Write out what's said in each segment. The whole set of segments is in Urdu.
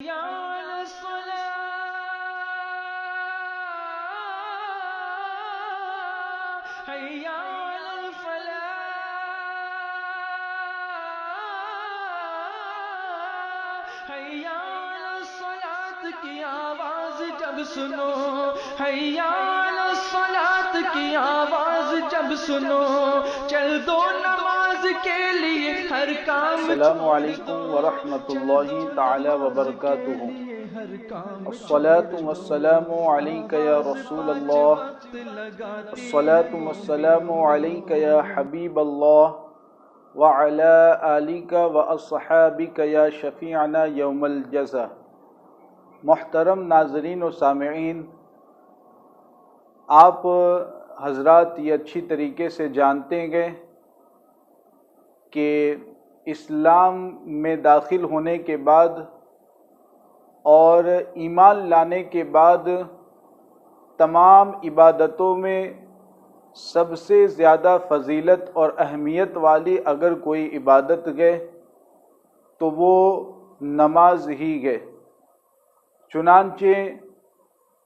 حي على الصلاة حي على الفلاح حي على الصلاة کی آواز جب سنو حي على الصلاة کی آواز جب سنو چل دو نماز کے لیے ہر کام السلام علیکم ورحمۃ اللہ تعالی وبرکاتہ۔ الصلاة والسلام علیک یا رسول اللہ، الصلاة والسلام علیک یا حبیب اللہ، وعلی آلک واصحابک یا شفیعنا یوم الجزا۔ محترم ناظرین و سامعین، آپ حضرات یہ اچھی طریقے سے جانتے ہیں کہ اسلام میں داخل ہونے کے بعد اور ایمان لانے کے بعد تمام عبادتوں میں سب سے زیادہ فضیلت اور اہمیت والی اگر کوئی عبادت ہے تو وہ نماز ہی ہے۔ چنانچہ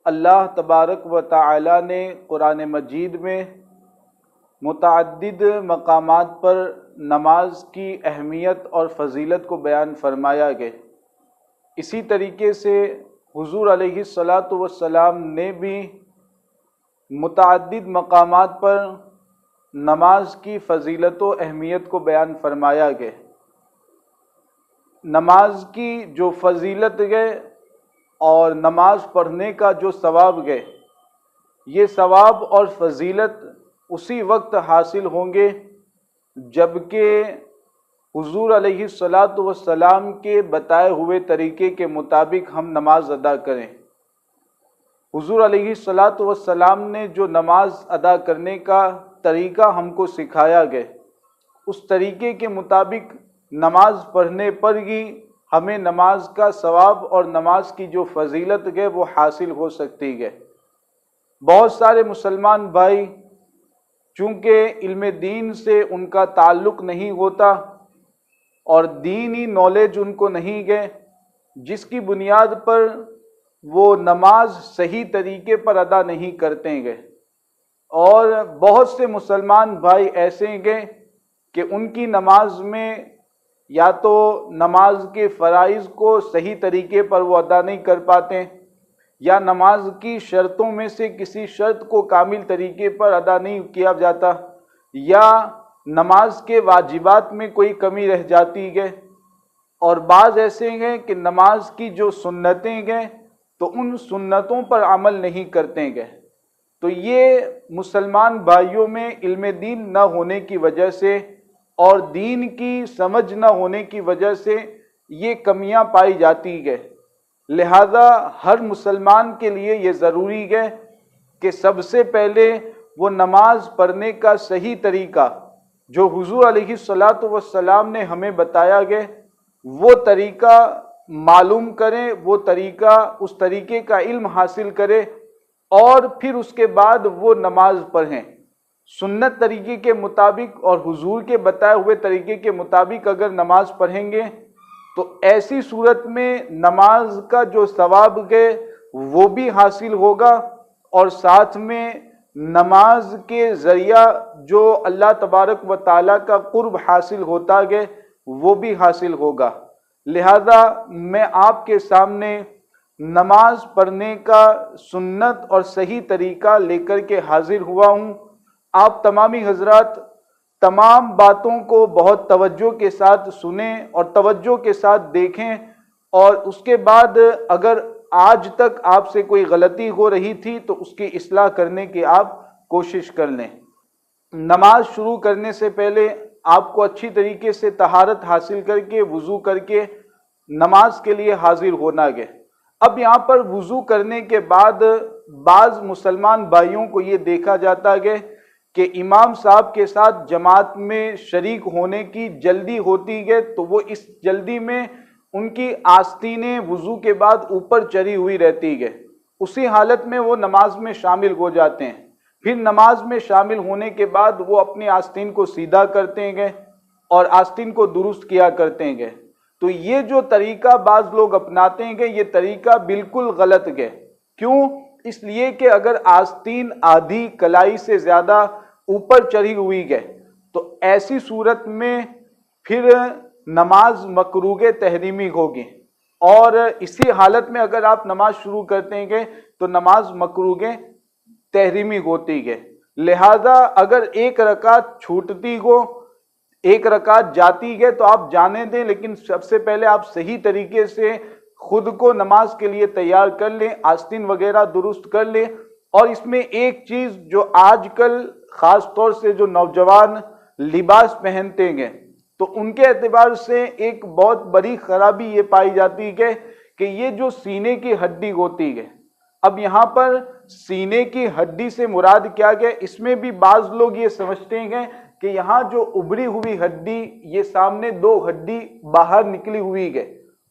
اللہ تبارک و تعالی نے قرآن مجید میں متعدد مقامات پر نماز کی اہمیت اور فضیلت کو بیان فرمایا گیا۔ اسی طریقے سے حضور علیہ الصلاۃ والسلام نے بھی متعدد مقامات پر نماز کی فضیلت و اہمیت کو بیان فرمایا گیا۔ نماز کی جو فضیلت ہے اور نماز پڑھنے کا جو ثواب ہے، یہ ثواب اور فضیلت اسی وقت حاصل ہوں گے جبکہ حضور علیہ الصلاۃ والسلام کے بتائے ہوئے طریقے کے مطابق ہم نماز ادا کریں۔ حضور علیہ الصلاۃ والسلام نے جو نماز ادا کرنے کا طریقہ ہم کو سکھایا گیا، اس طریقے کے مطابق نماز پڑھنے پر ہی ہمیں نماز کا ثواب اور نماز کی جو فضیلت ہے وہ حاصل ہو سکتی ہے۔ بہت سارے مسلمان بھائی چونکہ علم دین سے ان کا تعلق نہیں ہوتا اور دینی نالج ان کو نہیں ہے، جس کی بنیاد پر وہ نماز صحیح طریقے پر ادا نہیں کرتے ہیں، اور بہت سے مسلمان بھائی ایسے ہیں کہ ان کی نماز میں یا تو نماز کے فرائض کو صحیح طریقے پر وہ ادا نہیں کر پاتے، یا نماز کی شرطوں میں سے کسی شرط کو کامل طریقے پر ادا نہیں کیا جاتا، یا نماز کے واجبات میں کوئی کمی رہ جاتی ہے، اور بعض ایسے ہیں کہ نماز کی جو سنتیں ہیں تو ان سنتوں پر عمل نہیں کرتے ہیں۔ تو یہ مسلمان بھائیوں میں علم دین نہ ہونے کی وجہ سے اور دین کی سمجھ نہ ہونے کی وجہ سے یہ کمیاں پائی جاتی ہے۔ لہذا ہر مسلمان کے لیے یہ ضروری ہے کہ سب سے پہلے وہ نماز پڑھنے کا صحیح طریقہ جو حضور علیہ الصلاۃ والسلام نے ہمیں بتایا گیا وہ طریقہ معلوم کریں، وہ طریقہ اس طریقے کا علم حاصل کرے اور پھر اس کے بعد وہ نماز پڑھیں۔ سنت طریقے کے مطابق اور حضور کے بتائے ہوئے طریقے کے مطابق اگر نماز پڑھیں گے تو ایسی صورت میں نماز کا جو ثواب ہے وہ بھی حاصل ہوگا، اور ساتھ میں نماز کے ذریعہ جو اللہ تبارک و تعالیٰ کا قرب حاصل ہوتا ہے وہ بھی حاصل ہوگا۔ لہذا میں آپ کے سامنے نماز پڑھنے کا سنت اور صحیح طریقہ لے کر کے حاضر ہوا ہوں۔ آپ تمامی حضرات تمام باتوں کو بہت توجہ کے ساتھ سنیں اور توجہ کے ساتھ دیکھیں، اور اس کے بعد اگر آج تک آپ سے کوئی غلطی ہو رہی تھی تو اس کی اصلاح کرنے کی آپ کوشش کر لیں۔ نماز شروع کرنے سے پہلے آپ کو اچھی طریقے سے طہارت حاصل کر کے وضو کر کے نماز کے لیے حاضر ہونا ہے۔ اب یہاں پر وضو کرنے کے بعد بعض مسلمان بھائیوں کو یہ دیکھا جاتا ہے کہ امام صاحب کے ساتھ جماعت میں شریک ہونے کی جلدی ہوتی ہے، تو وہ اس جلدی میں ان کی آستینیں وضو کے بعد اوپر چڑھی ہوئی رہتی ہے، اسی حالت میں وہ نماز میں شامل ہو جاتے ہیں۔ پھر نماز میں شامل ہونے کے بعد وہ اپنی آستین کو سیدھا کرتے ہیں اور آستین کو درست کیا کرتے ہیں۔ تو یہ جو طریقہ بعض لوگ اپناتے ہیں کہ یہ طریقہ بالکل غلط ہے. کیوں؟ اس لیے کہ اگر آستین آدھی کلائی سے زیادہ اوپر چڑھی ہوئی ہے تو ایسی صورت میں پھر نماز مکروہ تحریمی ہوگی، اور اسی حالت میں اگر آپ نماز شروع کرتے ہیں تو نماز مکروہ تحریمی ہوتی ہے. لہذا اگر ایک رکعت چھوٹتی ہو، ایک رکعت جاتی ہے تو آپ جانے دیں، لیکن سب سے پہلے آپ صحیح طریقے سے خود کو نماز کے لیے تیار کر لیں، آستین وغیرہ درست کر لیں. اور اس میں ایک چیز جو آج کل خاص طور سے جو نوجوان لباس پہنتے ہیں تو ان کے اعتبار سے ایک بہت بڑی خرابی یہ پائی جاتی ہے کہ یہ جو سینے کی ہڈی ہوتی ہے، اب یہاں پر سینے کی ہڈی سے مراد کیا ہے؟ اس میں بھی بعض لوگ یہ سمجھتے ہیں کہ یہاں جو ابری ہوئی ہڈی، یہ سامنے دو ہڈی باہر نکلی ہوئی ہے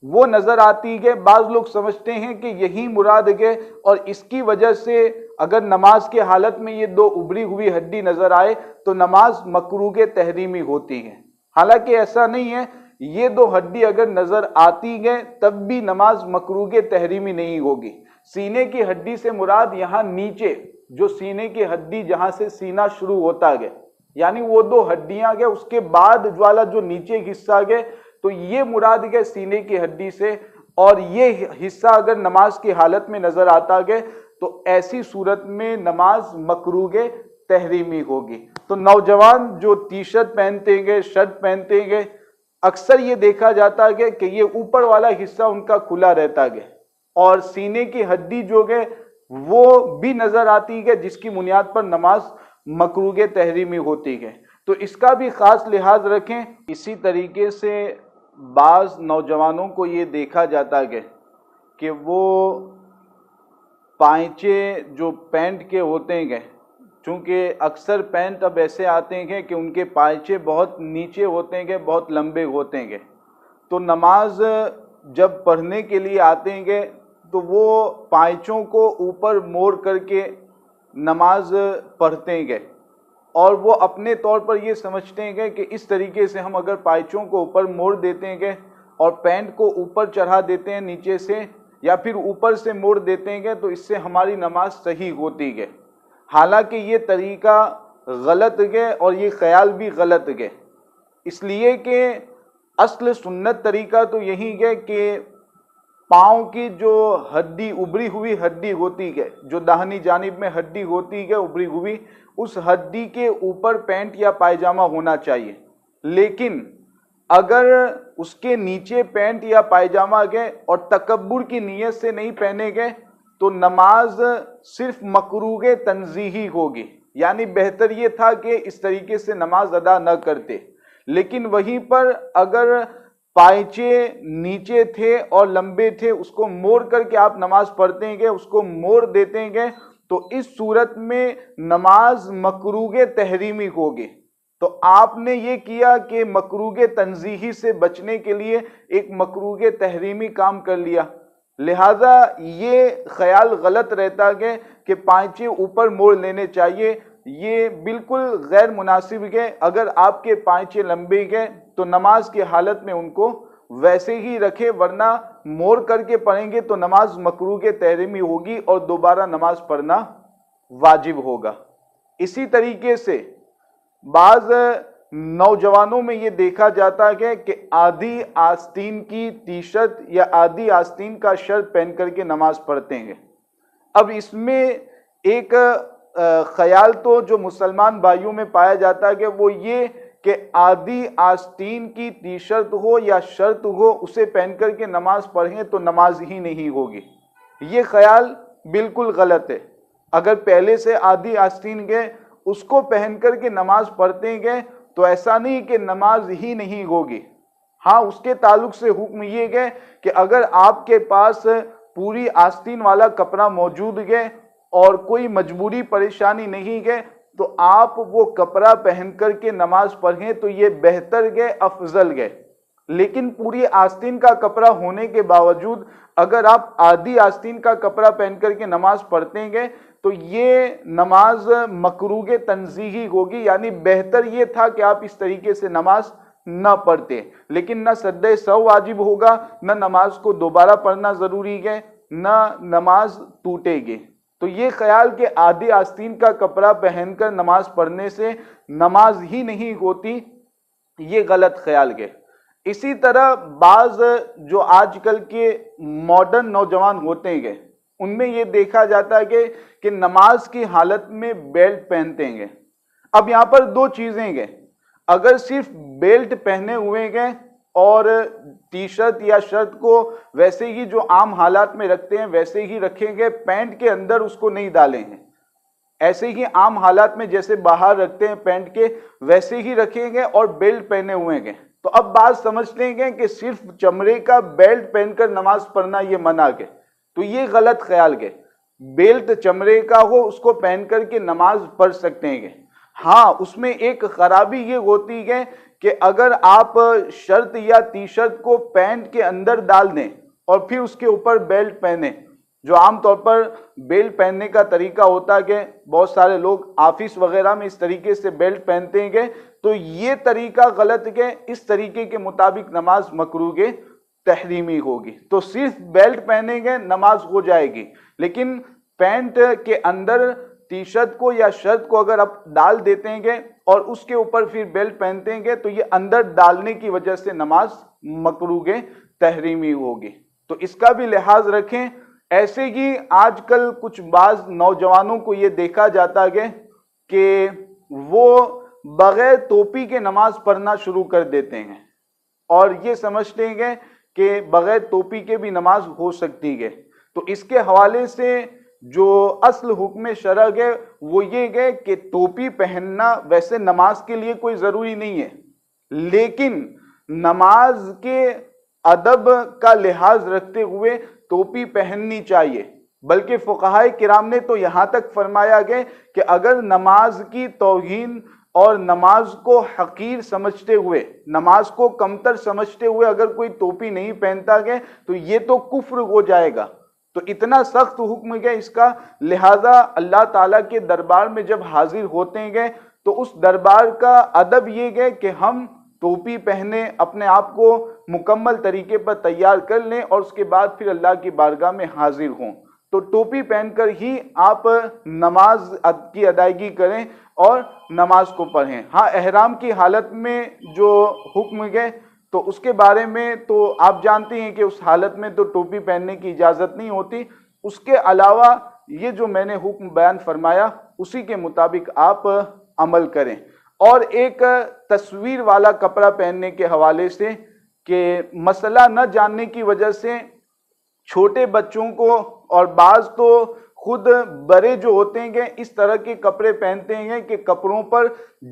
وہ نظر آتی ہے، بعض لوگ سمجھتے ہیں کہ یہی مراد ہے، اور اس کی وجہ سے اگر نماز کے حالت میں یہ دو ابری ہوئی ہڈی نظر آئے تو نماز مکروہ تحریمی ہوتی ہے. حالانکہ ایسا نہیں ہے، یہ دو ہڈی اگر نظر آتی ہے تب بھی نماز مکروہ تحریمی نہیں ہوگی. سینے کی ہڈی سے مراد یہاں نیچے جو سینے کی ہڈی جہاں سے سینہ شروع ہوتا ہے، یعنی وہ دو ہڈیاں گئے، اس کے بعد والا جو نیچے حصہ گئے تو یہ مراد ہے سینے کی ہڈی سے. اور یہ حصہ اگر نماز کی حالت میں نظر آتا ہے تو ایسی صورت میں نماز مکروہ تحریمی ہوگی. تو نوجوان جو ٹی شرٹ پہنتے ہیں، شرٹ پہنتے ہیں، اکثر یہ دیکھا جاتا ہے کہ یہ اوپر والا حصہ ان کا کھلا رہتا ہے اور سینے کی ہڈی جو ہے وہ بھی نظر آتی ہے، جس کی بنیاد پر نماز مکروہ تحریمی ہوتی ہے. تو اس کا بھی خاص لحاظ رکھیں. اسی طریقے سے بعض نوجوانوں کو یہ دیکھا جاتا ہے کہ وہ پائچے جو پینٹ کے ہوتے ہیں، چونکہ اکثر پینٹ اب ایسے آتے ہیں کہ ان کے پائچے بہت نیچے ہوتے ہیں، بہت لمبے ہوتے ہیں، تو نماز جب پڑھنے کے لیے آتے ہیں تو وہ پائچوں کو اوپر موڑ کر کے نماز پڑھتے ہیں، اور وہ اپنے طور پر یہ سمجھتے ہیں کہ اس طریقے سے ہم اگر پائچوں کو اوپر موڑ دیتے ہیں اور پینٹ کو اوپر چڑھا دیتے ہیں نیچے سے، یا پھر اوپر سے موڑ دیتے ہیں تو اس سے ہماری نماز صحیح ہوتی ہے. حالانکہ یہ طریقہ غلط ہے اور یہ خیال بھی غلط ہے، اس لیے کہ اصل سنت طریقہ تو یہی ہے کہ پاؤں کی جو ہڈی ابری ہوئی ہڈی ہوتی ہے، جو داہنی جانب میں ہڈی ہوتی ہے ابری ہوئی، اس ہڈی کے اوپر پینٹ یا پائجامہ ہونا چاہیے. لیکن اگر اس کے نیچے پینٹ یا پائجامہ گئے اور تکبر کی نیت سے نہیں پہنے گئے تو نماز صرف مکروہ تنزیہی ہوگی. یعنی بہتر یہ تھا کہ اس طریقے سے نماز ادا نہ کرتے. لیکن وہیں پر اگر پائچے نیچے تھے اور لمبے تھے، اس کو موڑ کر کے آپ نماز پڑھتے ہیں، اس کو موڑ دیتے ہیں، تو اس صورت میں نماز مکروہ تحریمی ہوگی. تو آپ نے یہ کیا کہ مکروہ تنزیہی سے بچنے کے لیے ایک مکروہ تحریمی کام کر لیا. لہذا یہ خیال غلط رہتا ہے کہ پائچے اوپر موڑ لینے چاہیے، یہ بالکل غیر مناسب ہے. اگر آپ کے پائچے لمبے گئے تو نماز کی حالت میں ان کو ویسے ہی رکھے، ورنہ موڑ کر کے پڑھیں گے تو نماز مکروہ تحریمی ہوگی اور دوبارہ نماز پڑھنا واجب ہوگا. اسی طریقے سے بعض نوجوانوں میں یہ دیکھا جاتا ہے کہ آدھی آستین کی ٹی شرٹ یا آدھی آستین کا شرٹ پہن کر کے نماز پڑھتے ہیں. اب اس میں ایک خیال تو جو مسلمان بھائیوں میں پایا جاتا ہے کہ وہ یہ کہ آدھی آستین کی ٹی شرٹ ہو یا شرٹ ہو، اسے پہن کر کے نماز پڑھیں تو نماز ہی نہیں ہوگی. یہ خیال بالکل غلط ہے. اگر پہلے سے آدھی آستین گئے اس کو پہن کر کے نماز پڑھتے گئے تو ایسا نہیں کہ نماز ہی نہیں ہوگی. ہاں، اس کے تعلق سے حکم یہ ہے کہ اگر آپ کے پاس پوری آستین والا کپڑا موجود ہے اور کوئی مجبوری پریشانی نہیں ہے تو آپ وہ کپڑا پہن کر کے نماز پڑھیں تو یہ بہتر ہے، افضل ہے. لیکن پوری آستین کا کپڑا ہونے کے باوجود اگر آپ آدھی آستین کا کپڑا پہن کر کے نماز پڑھتے ہیں تو یہ نماز مکروہ تنزیہی ہوگی. یعنی بہتر یہ تھا کہ آپ اس طریقے سے نماز نہ پڑھتے، لیکن نہ سجدہ سہو واجب ہوگا، نہ نماز کو دوبارہ پڑھنا ضروری ہے، نہ نماز ٹوٹے گی۔ تو یہ خیال کہ آدھی آستین کا کپڑا پہن کر نماز پڑھنے سے نماز ہی نہیں ہوتی، یہ غلط خیال ہے۔ اسی طرح بعض جو آج کل کے ماڈرن نوجوان ہوتے ہیں ان میں یہ دیکھا جاتا ہے کہ نماز کی حالت میں بیلٹ پہنتے ہیں۔ اب یہاں پر دو چیزیں ہیں، اگر صرف بیلٹ پہنے ہوئے ہیں اور ٹی شرٹ یا شرٹ کو ویسے ہی جو عام حالات میں رکھتے ہیں ویسے ہی رکھیں گے، پینٹ کے اندر اس کو نہیں ڈالیں گے، ایسے ہی عام حالات میں جیسے باہر رکھتے ہیں پینٹ کے ویسے ہی رکھیں گے اور بیلٹ پہنے ہوئے ہیں، تو اب بات سمجھ لیں گے کہ صرف چمڑے کا بیلٹ پہن کر نماز پڑھنا یہ منع ہے، تو یہ غلط خیال ہے۔ بیلٹ چمڑے کا ہو اس کو پہن کر کے نماز پڑھ سکتے ہیں۔ ہاں اس میں ایک خرابی یہ ہوتی ہے کہ اگر آپ شرٹ یا ٹی شرٹ کو پینٹ کے اندر ڈال دیں اور پھر اس کے اوپر بیلٹ پہنیں، جو عام طور پر بیلٹ پہننے کا طریقہ ہوتا ہے کہ بہت سارے لوگ آفس وغیرہ میں اس طریقے سے بیلٹ پہنتے ہیں، تو یہ طریقہ غلط ہے۔ اس طریقے کے مطابق نماز مکروہ تحریمی ہوگی۔ تو صرف بیلٹ پہنیں گے نماز ہو جائے گی، لیکن پینٹ کے اندر ٹی شرٹ کو یا شرٹ کو اگر آپ ڈال دیتے ہیں اور اس کے اوپر پھر بیلٹ پہنتے ہیں تو یہ اندر ڈالنے کی وجہ سے نماز مکروہ تحریمی ہوگی، تو اس کا بھی لحاظ رکھیں۔ ایسے ہی آج کل کچھ بعض نوجوانوں کو یہ دیکھا جاتا ہے کہ وہ بغیر ٹوپی کے نماز پڑھنا شروع کر دیتے ہیں اور یہ سمجھتے ہیں کہ بغیر ٹوپی کے بھی نماز ہو سکتی ہے۔ تو اس کے حوالے سے جو اصل حکم شرع ہے وہ یہ ہے کہ ٹوپی پہننا ویسے نماز کے لیے کوئی ضروری نہیں ہے، لیکن نماز کے ادب کا لحاظ رکھتے ہوئے ٹوپی پہننی چاہیے۔ بلکہ فقہائے کرام نے تو یہاں تک فرمایا گیا کہ اگر نماز کی توہین اور نماز کو حقیر سمجھتے ہوئے، نماز کو کمتر سمجھتے ہوئے اگر کوئی ٹوپی نہیں پہنتا ہے تو یہ تو کفر ہو جائے گا۔ تو اتنا سخت حکم ہے اس کا، لہذا اللہ تعالیٰ کے دربار میں جب حاضر ہوتے ہیں تو اس دربار کا ادب یہ ہے کہ ہم ٹوپی پہنے اپنے آپ کو مکمل طریقے پر تیار کر لیں اور اس کے بعد پھر اللہ کی بارگاہ میں حاضر ہوں۔ تو ٹوپی پہن کر ہی آپ نماز کی ادائیگی کریں اور نماز کو پڑھیں۔ ہاں احرام کی حالت میں جو حکم ہے تو اس کے بارے میں تو آپ جانتے ہیں کہ اس حالت میں تو ٹوپی پہننے کی اجازت نہیں ہوتی، اس کے علاوہ یہ جو میں نے حکم بیان فرمایا اسی کے مطابق آپ عمل کریں۔ اور ایک تصویر والا کپڑا پہننے کے حوالے سے کہ مسئلہ نہ جاننے کی وجہ سے چھوٹے بچوں کو اور بعض تو خود بڑے جو ہوتے ہیں اس طرح کے کپڑے پہنتے ہیں کہ کپڑوں پر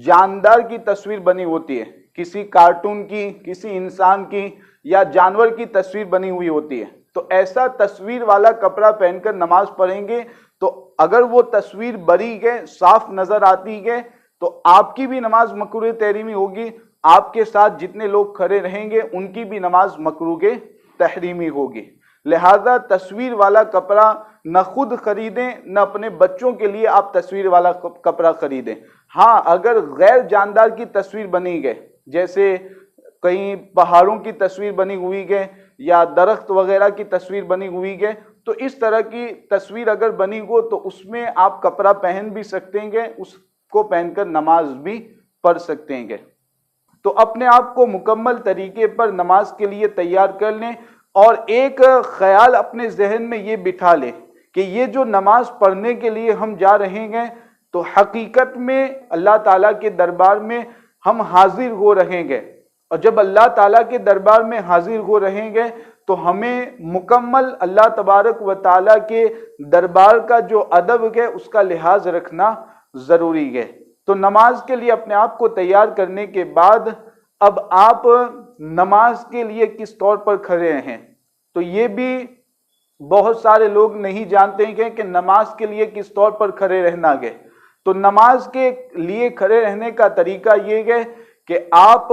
جاندار کی تصویر بنی ہوتی ہے، کسی کارٹون کی، کسی انسان کی یا جانور کی تصویر بنی ہوئی ہوتی ہے۔ تو ایسا تصویر والا کپڑا پہن کر نماز پڑھیں گے تو اگر وہ تصویر بڑی ہے، صاف نظر آتی ہے تو آپ کی بھی نماز مکروہ تحریمی ہوگی، آپ کے ساتھ جتنے لوگ کھڑے رہیں گے ان کی بھی نماز مکروہ تحریمی ہوگی۔ لہذا تصویر والا کپڑا نہ خود خریدیں نہ اپنے بچوں کے لیے آپ تصویر والا کپڑا خریدیں۔ ہاں اگر غیر جاندار کی تصویر بنی ہے، جیسے کہیں پہاڑوں کی تصویر بنی ہوئی ہے یا درخت وغیرہ کی تصویر بنی ہوئی ہے، تو اس طرح کی تصویر اگر بنی ہو تو اس میں آپ کپڑا پہن بھی سکتے ہیں، اس کو پہن کر نماز بھی پڑھ سکتے ہیں۔ تو اپنے آپ کو مکمل طریقے پر نماز کے لیے تیار کر لیں اور ایک خیال اپنے ذہن میں یہ بٹھا لیں کہ یہ جو نماز پڑھنے کے لیے ہم جا رہے ہیں تو حقیقت میں اللہ تعالیٰ کے دربار میں ہم حاضر ہو رہیں گے، اور جب اللہ تعالیٰ کے دربار میں حاضر ہو رہیں گے تو ہمیں مکمل اللہ تبارک و تعالیٰ کے دربار کا جو ادب ہے اس کا لحاظ رکھنا ضروری ہے۔ تو نماز کے لیے اپنے آپ کو تیار کرنے کے بعد اب آپ نماز کے لیے کس طور پر کھڑے ہیں، تو یہ بھی بہت سارے لوگ نہیں جانتے ہیں کہ نماز کے لیے کس طور پر کھڑے رہنا ہے۔ تو نماز کے لیے کھڑے رہنے کا طریقہ یہ ہے کہ آپ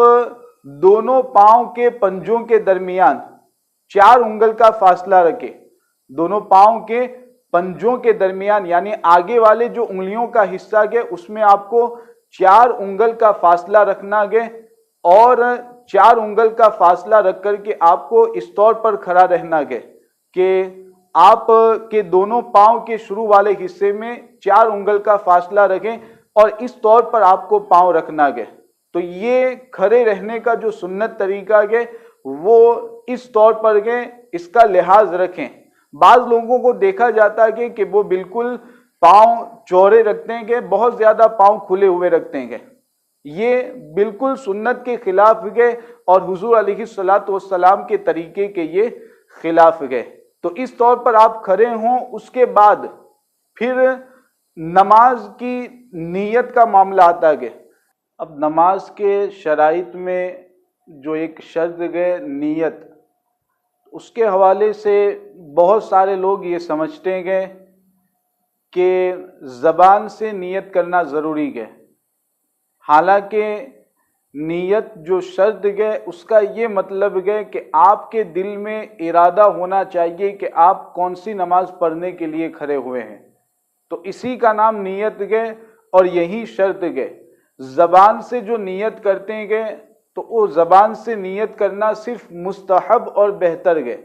دونوں پاؤں کے پنجوں کے درمیان 4 انگل کا فاصلہ رکھیں، دونوں پاؤں کے پنجوں کے درمیان یعنی آگے والے جو انگلیوں کا حصہ ہے اس میں آپ کو 4 انگل کا فاصلہ رکھنا ہے، اور 4 انگل کا فاصلہ رکھ کر کے آپ کو اس طور پر کھڑا رہنا ہے کہ آپ کے دونوں پاؤں کے شروع والے حصے میں 4 انگل کا فاصلہ رکھیں اور اس طور پر آپ کو پاؤں رکھنا ہے۔ تو یہ کھڑے رہنے کا جو سنت طریقہ ہے وہ اس طور پر ہے، اس کا لحاظ رکھیں۔ بعض لوگوں کو دیکھا جاتا ہے کہ وہ بالکل پاؤں چوڑے رکھتے ہیں کہ بہت زیادہ پاؤں کھلے ہوئے رکھتے ہیں، یہ بالکل سنت کے خلاف ہے اور حضور علیہ الصلوۃ والسلام کے طریقے کے یہ خلاف ہے۔ تو اس طور پر آپ کھڑے ہوں، اس کے بعد پھر نماز کی نیت کا معاملہ آتا ہے۔ اب نماز کے شرائط میں جو ایک شرط ہے نیت، اس کے حوالے سے بہت سارے لوگ یہ سمجھتے ہیں کہ زبان سے نیت کرنا ضروری ہے، حالانکہ نیت جو شرط ہے اس کا یہ مطلب ہے کہ آپ کے دل میں ارادہ ہونا چاہیے کہ آپ کون سی نماز پڑھنے کے لیے کھڑے ہوئے ہیں، تو اسی کا نام نیت ہے اور یہی شرط ہے۔ زبان سے جو نیت کرتے ہیں تو وہ زبان سے نیت کرنا صرف مستحب اور بہتر ہے۔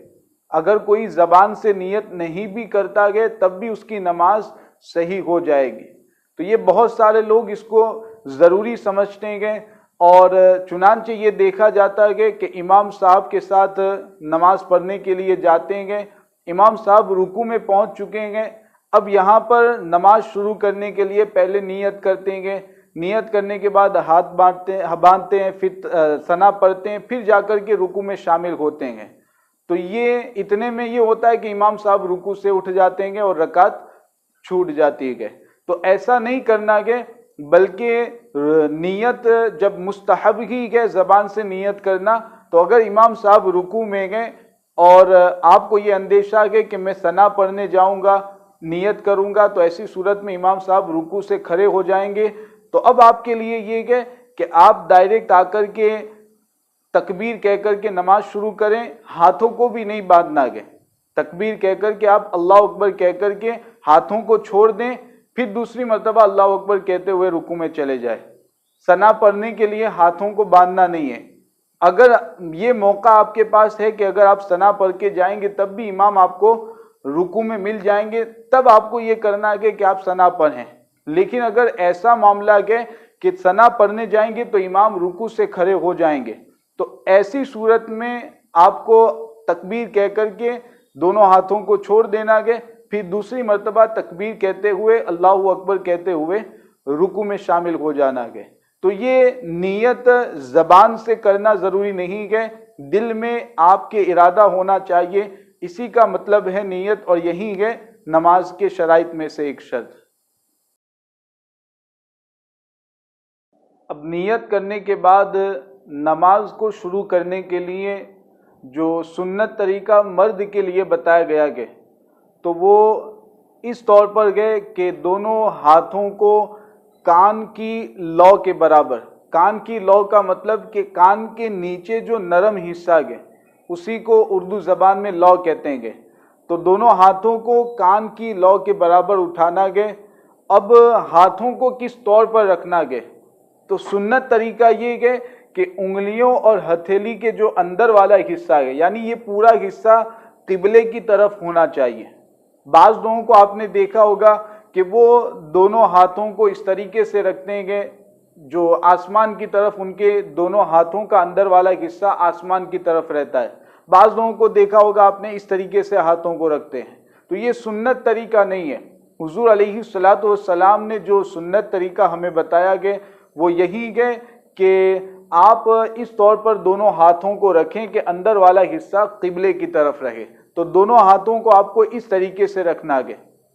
اگر کوئی زبان سے نیت نہیں بھی کرتا ہے تب بھی اس کی نماز صحیح ہو جائے گی۔ تو یہ بہت سارے لوگ اس کو ضروری سمجھتے ہیں اور چنانچہ یہ دیکھا جاتا ہے کہ امام صاحب کے ساتھ نماز پڑھنے کے لیے جاتے ہیں، امام صاحب رکوع میں پہنچ چکے ہیں، اب یہاں پر نماز شروع کرنے کے لیے پہلے نیت کرتے ہیں، نیت کرنے کے بعد ہاتھ باندھتے ہیں، پھر ثنا پڑھتے ہیں، پھر جا کر کے رکوع میں شامل ہوتے ہیں۔ تو یہ اتنے میں یہ ہوتا ہے کہ امام صاحب رکوع سے اٹھ جاتے ہیں اور رکعت چھوٹ جاتی ہے۔ تو ایسا نہیں کرنا ہے، بلکہ نیت جب مستحب ہی ہے زبان سے نیت کرنا، تو اگر امام صاحب رکوع میں گئے اور آپ کو یہ اندیشہ ہے کہ میں ثنا پڑھنے جاؤں گا، نیت کروں گا، تو ایسی صورت میں امام صاحب رکوع سے کھڑے ہو جائیں گے۔ تو اب آپ کے لیے یہ ہے کہ آپ ڈائریکٹ آ کر کے تکبیر کہہ کر کے نماز شروع کریں، ہاتھوں کو بھی نہیں باندھنا ہے، تکبیر کہہ کر کے آپ اللہ اکبر کہہ کر کے ہاتھوں کو چھوڑ دیں، پھر دوسری مرتبہ اللہ اکبر کہتے ہوئے رکوع میں چلے جائیں۔ ثنا پڑھنے کے لیے ہاتھوں کو باندھنا نہیں ہے۔ اگر یہ موقع آپ کے پاس ہے کہ اگر آپ ثنا پڑھ کے جائیں گے تب بھی امام آپ کو رکوع میں مل جائیں گے، تب آپ کو یہ کرنا ہے کہ آپ ثنا پڑھیں۔ لیکن اگر ایسا معاملہ ہے کہ ثنا پڑھنے جائیں گے تو امام رکوع سے کھڑے ہو جائیں گے، تو ایسی صورت میں آپ کو تکبیر کہہ کر کے دونوں ہاتھوں کو چھوڑ دینا ہے، پھر دوسری مرتبہ تکبیر کہتے ہوئے اللہ اکبر کہتے ہوئے رکوع میں شامل ہو جانا ہے۔ تو یہ نیت زبان سے کرنا ضروری نہیں ہے، دل میں آپ کے ارادہ ہونا چاہیے، اسی کا مطلب ہے نیت، اور یہی ہے نماز کے شرائط میں سے ایک شرط۔ اب نیت کرنے کے بعد نماز کو شروع کرنے کے لیے جو سنت طریقہ مرد کے لیے بتایا گیا ہے تو وہ اس طور پر گئے کہ دونوں ہاتھوں کو کان کی لو کے برابر، کان کی لو کا مطلب کہ کان کے نیچے جو نرم حصہ ہے اسی کو اردو زبان میں لو کہتے ہیں، تو دونوں ہاتھوں کو کان کی لو کے برابر اٹھانا گئے۔ اب ہاتھوں کو کس طور پر رکھنا گئے، تو سنت طریقہ یہ ہے کہ انگلیوں اور ہتھیلی کے جو اندر والا حصہ ہے، یعنی یہ پورا حصہ قبلے کی طرف ہونا چاہیے۔ بعض لوگوں کو آپ نے دیکھا ہوگا کہ وہ دونوں ہاتھوں کو اس طریقے سے رکھتے ہیں جو آسمان کی طرف، ان کے دونوں ہاتھوں کا اندر والا حصہ آسمان کی طرف رہتا ہے۔ بعض لوگوں کو دیکھا ہوگا آپ نے اس طریقے سے ہاتھوں کو رکھتے ہیں، تو یہ سنت طریقہ نہیں ہے۔ حضور علیہ الصلوۃ والسلام نے جو سنت طریقہ ہمیں بتایا گیا وہ یہی ہے کہ آپ اس طور پر دونوں ہاتھوں کو رکھیں کہ اندر والا حصہ قبلے کی طرف رہے۔ تو دونوں ہاتھوں کو آپ کو اس طریقے سے رکھنا ہے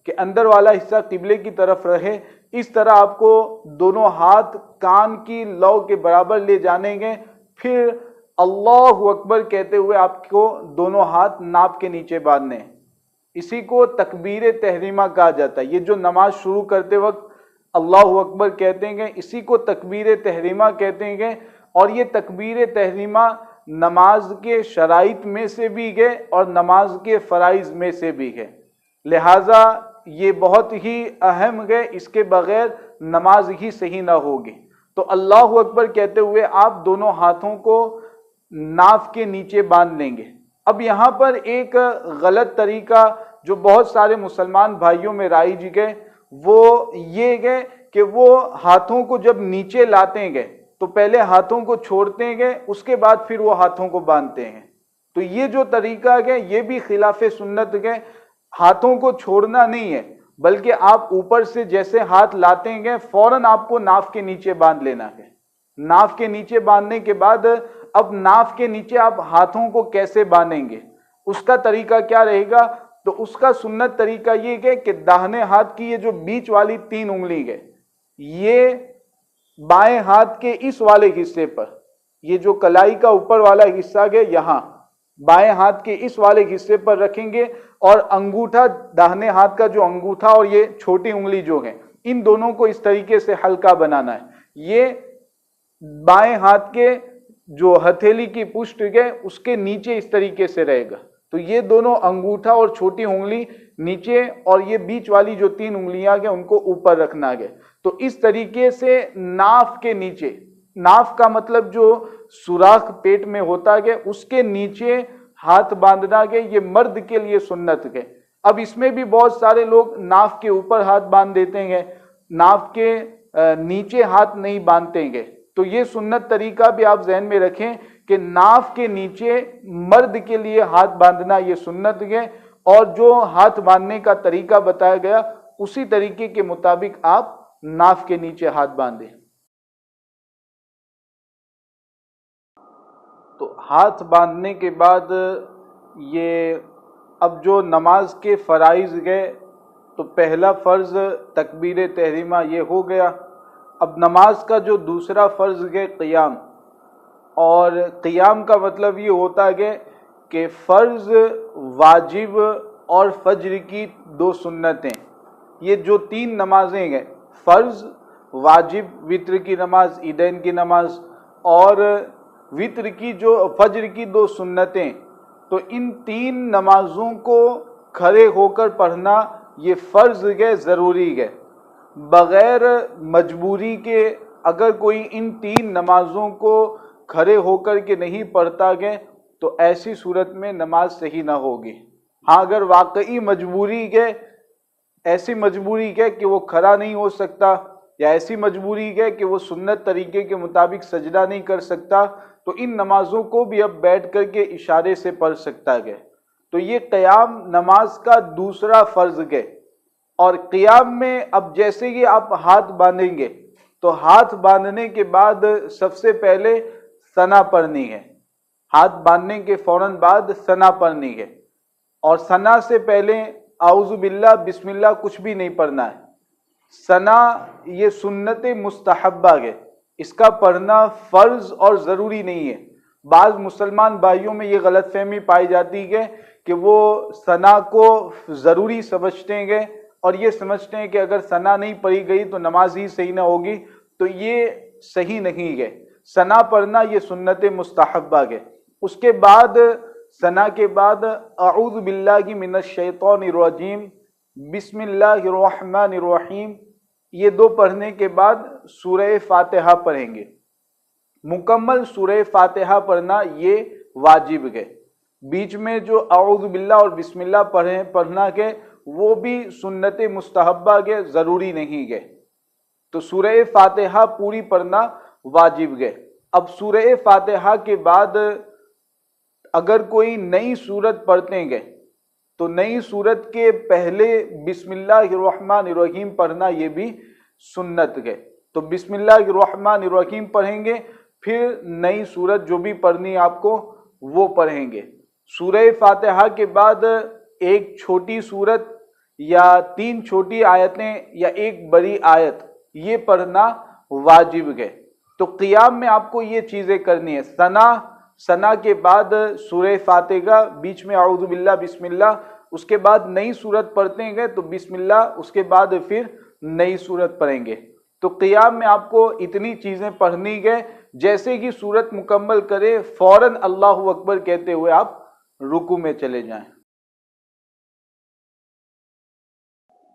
کہ اندر والا حصہ قبلے کی طرف رہے۔ اس طرح آپ کو دونوں ہاتھ کان کی لو کے برابر لے جانے گے، پھر اللہ اکبر کہتے ہوئے آپ کو دونوں ہاتھ ناپ کے نیچے باندھنے ہیں۔ اسی کو تکبیر تحریمہ کہا جاتا ہے۔ یہ جو نماز شروع کرتے وقت اللہ اکبر کہتے ہیں اسی کو تکبیر تحریمہ کہتے ہیں، اور یہ تکبیر تحریمہ نماز کے شرائط میں سے بھی ہے اور نماز کے فرائض میں سے بھی ہے، لہٰذا یہ بہت ہی اہم ہے، اس کے بغیر نماز ہی صحیح نہ ہوگی۔ تو اللہ اکبر کہتے ہوئے آپ دونوں ہاتھوں کو ناف کے نیچے باندھ لیں گے۔ اب یہاں پر ایک غلط طریقہ جو بہت سارے مسلمان بھائیوں میں رائج گئے وہ یہ گئے کہ وہ ہاتھوں کو جب نیچے لاتے گئے تو پہلے ہاتھوں کو چھوڑتے گئے، اس کے بعد پھر وہ ہاتھوں کو باندھتے ہیں۔ تو یہ جو طریقہ ہے یہ بھی خلاف سنت ہے۔ ہاتھوں کو چھوڑنا نہیں ہے بلکہ آپ اوپر سے جیسے ہاتھ لاتے گئے فوراً آپ کو ناف کے نیچے باندھ لینا ہے۔ ناف کے نیچے باندھنے کے بعد اب ناف کے نیچے آپ ہاتھوں کو کیسے باندھیں گے، اس کا طریقہ کیا رہے گا؟ تو اس کا سنت طریقہ یہ ہے کہ داہنے ہاتھ کی یہ جو بیچ والی 3 انگلی ہے یہ بائیں ہاتھ کے اس والے حصے پر، یہ جو کلائی کا اوپر والا حصہ ہے یہاں بائیں ہاتھ کے اس والے حصے پر رکھیں گے، اور انگوٹھا داہنے ہاتھ کا جو انگوٹھا اور یہ چھوٹی انگلی جو ہے ان دونوں کو اس طریقے سے ہلکا بنانا ہے۔ یہ بائیں ہاتھ کے جو ہتھیلی کی پشت ہے اس کے نیچے اس طریقے سے رہے گا۔ تو یہ دونوں انگوٹھا اور چھوٹی انگلی نیچے اور یہ بیچ والی جو 3 انگلیاں ہیں ان کو اوپر رکھنا ہے۔ تو اس طریقے سے ناف کے نیچے، ناف کا مطلب جو سوراخ پیٹ میں ہوتا ہے اس کے نیچے ہاتھ باندھنا ہے، یہ مرد کے لیے سنت ہے۔ اب اس میں بھی بہت سارے لوگ ناف کے اوپر ہاتھ باندھ دیتے ہیں، ناف کے نیچے ہاتھ نہیں باندھتے ہیں۔ تو یہ سنت طریقہ بھی آپ ذہن میں رکھیں کہ ناف کے نیچے مرد کے لیے ہاتھ باندھنا یہ سنت ہے، اور جو ہاتھ باندھنے کا طریقہ بتایا گیا اسی طریقے کے مطابق آپ ناف کے نیچے ہاتھ باندھیں۔ تو ہاتھ باندھنے کے بعد یہ اب جو نماز کے فرائض گئے تو پہلا فرض تکبیر تحریمہ یہ ہو گیا۔ اب نماز کا جو دوسرا فرض ہے قیام، اور قیام کا مطلب یہ ہوتا ہے کہ فرض، واجب اور فجر کی 2 سنتیں، یہ جو 3 نمازیں ہیں فرض، واجب وتر کی نماز، عیدین کی نماز، اور وتر کی جو فجر کی 2 سنتیں، تو ان 3 نمازوں کو کھڑے ہو کر پڑھنا یہ فرض ہے، ضروری ہے۔ بغیر مجبوری کے اگر کوئی ان 3 نمازوں کو کھڑے ہو کر کے نہیں پڑھتا ہے تو ایسی صورت میں نماز صحیح نہ ہوگی۔ ہاں اگر واقعی مجبوری ہے، ایسی مجبوری ہے کہ وہ کھڑا نہیں ہو سکتا، یا ایسی مجبوری ہے کہ وہ سنت طریقے کے مطابق سجدہ نہیں کر سکتا، تو ان نمازوں کو بھی اب بیٹھ کر کے اشارے سے پڑھ سکتا ہے۔ تو یہ قیام نماز کا دوسرا فرض ہے۔ اور قیام میں اب جیسے ہی آپ ہاتھ باندھیں گے تو ہاتھ باندھنے کے بعد سب سے پہلے ثنا پڑھنی ہے۔ ہاتھ باندھنے کے فوراً بعد ثنا پڑھنی ہے، اور ثنا سے پہلے اعوذ باللہ بسم اللہ کچھ بھی نہیں پڑھنا ہے۔ ثنا یہ سنت مستحبہ ہے، اس کا پڑھنا فرض اور ضروری نہیں ہے۔ بعض مسلمان بھائیوں میں یہ غلط فہمی پائی جاتی ہے کہ وہ ثنا کو ضروری سمجھتے ہیں اور یہ سمجھتے ہیں کہ اگر ثنا نہیں پڑھی گئی تو نماز ہی صحیح نہ ہوگی، تو یہ صحیح نہیں ہے۔ ثنا پڑھنا یہ سنت مستحبہ ہے۔ اس کے بعد ثنا کے بعد اعوذ باللہ من الشیطان الرجیم، بسم اللہ الرحمن الرحیم، یہ 2 پڑھنے کے بعد سورہ فاتحہ پڑھیں گے۔ مکمل سورہ فاتحہ پڑھنا یہ واجب ہے۔ بیچ میں جو اعوذ باللہ اور بسم اللہ پڑھنا ہے وہ بھی سنت مستحبہ ہے، ضروری نہیں ہے۔ تو سورہ فاتحہ پوری پڑھنا واجب ہے۔ اب سورہ فاتحہ کے بعد اگر کوئی نئی سورت پڑھتے ہیں تو نئی سورت کے پہلے بسم اللہ الرحمن الرحیم پڑھنا یہ بھی سنت ہے۔ تو بسم اللہ الرحمن الرحیم پڑھیں گے، پھر نئی سورت جو بھی پڑھنی آپ کو وہ پڑھیں گے۔ سورہ فاتحہ کے بعد ایک چھوٹی سورت یا 3 چھوٹی آیتیں یا ایک بڑی آیت یہ پڑھنا واجب ہے۔ تو قیام میں آپ کو یہ چیزیں کرنی ہے، ثنا کے بعد سورہ فاتحہ، بیچ میں اعوذ باللہ بسم اللہ، اس کے بعد نئی سورت پڑھتے ہیں تو بسم اللہ، اس کے بعد پھر نئی سورت پڑھیں گے۔ تو قیام میں آپ کو اتنی چیزیں پڑھنی ہے، جیسے ہی سورت مکمل کرے فوراً اللہ اکبر کہتے ہوئے آپ رکوع میں چلے جائیں۔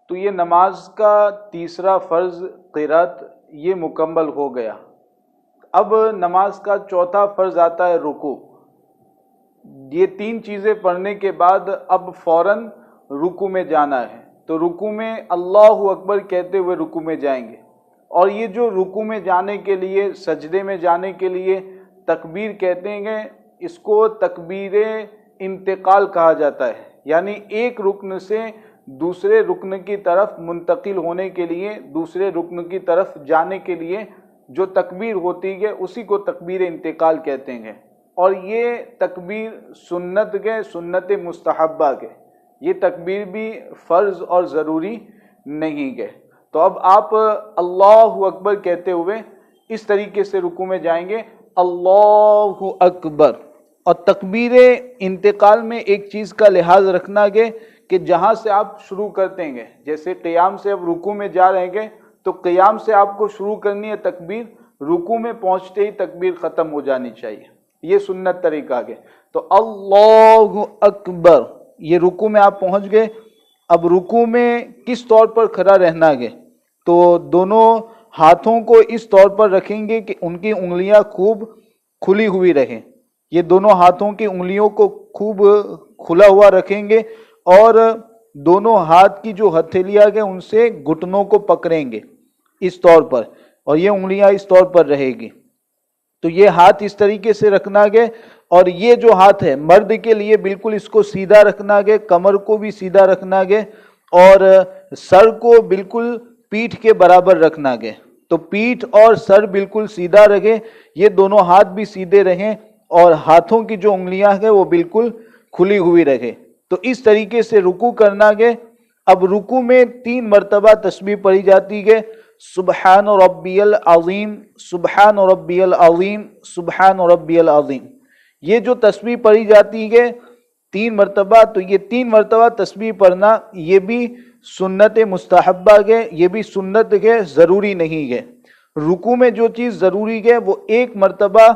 تو یہ نماز کا تیسرا فرض قرات یہ مکمل ہو گیا۔ اب نماز کا چوتھا فرض آتا ہے رکوع۔ یہ تین چیزیں پڑھنے کے بعد اب فوراً رکوع میں جانا ہے، تو رکوع میں اللہ اکبر کہتے ہوئے رکوع میں جائیں گے۔ اور یہ جو رکوع میں جانے کے لیے، سجدے میں جانے کے لیے تکبیر کہتے ہیں، اس کو تکبیر انتقال کہا جاتا ہے، یعنی ایک رکن سے دوسرے رکن کی طرف منتقل ہونے کے لیے، دوسرے رکن کی طرف جانے کے لیے جو تکبیر ہوتی ہے اسی کو تکبیر انتقال کہتے ہیں۔ اور یہ تکبیر سنت کے، سنت مستحبہ کے، یہ تکبیر بھی فرض اور ضروری نہیں ہے۔ تو اب آپ اللہ اکبر کہتے ہوئے اس طریقے سے رکوع میں جائیں گے، اللہ اکبر۔ اور تکبیر انتقال میں ایک چیز کا لحاظ رکھنا ہے کہ جہاں سے آپ شروع کرتے ہیں، جیسے قیام سے اب رکوع میں جا رہے ہیں تو قیام سے آپ کو شروع کرنی ہے تکبیر، رکوع میں پہنچتے ہی تکبیر ختم ہو جانی چاہیے، یہ سنت طریقہ ہے۔ تو اللہ اکبر، یہ رکوع میں آپ پہنچ گئے۔ اب رکوع میں کس طور پر کھڑا رہنا ہے؟ تو دونوں ہاتھوں کو اس طور پر رکھیں گے کہ ان کی انگلیاں خوب کھلی ہوئی رہیں، یہ دونوں ہاتھوں کی انگلیوں کو خوب کھلا ہوا رکھیں گے، اور دونوں ہاتھ کی جو ہتھیلیاں ہیں ان سے گھٹنوں کو پکڑیں گے اس طور پر، اور یہ انگلیاں اس طور پر رہے گی۔ تو یہ ہاتھ اس طریقے سے رکھنا ہے، اور یہ جو ہاتھ ہے مرد کے لیے بالکل اس کو سیدھا رکھنا ہے، کمر کو بھی سیدھا رکھنا ہے، اور سر کو بالکل پیٹھ کے برابر رکھنا ہے۔ تو پیٹھ اور سر بالکل سیدھا رہے، یہ دونوں ہاتھ بھی سیدھے رہیں، اور ہاتھوں کی جو انگلیاں ہیں وہ بالکل کھلی ہوئی رہے۔ تو اس طریقے سے رکوع کرنا ہے۔ اب رکوع میں 3 مرتبہ تسبیح پڑھی جاتی ہے، سبحان ربی العظیم، سبحان ربی العظیم، سبحان ربی العظیم۔ یہ جو تسبیح پڑھی جاتی ہے 3 مرتبہ، تو یہ 3 مرتبہ تسبیح پڑھنا یہ بھی سنت مستحبہ ہے، یہ بھی سنت ہے، ضروری نہیں ہے۔ رکوع میں جو چیز ضروری ہے وہ 1 مرتبہ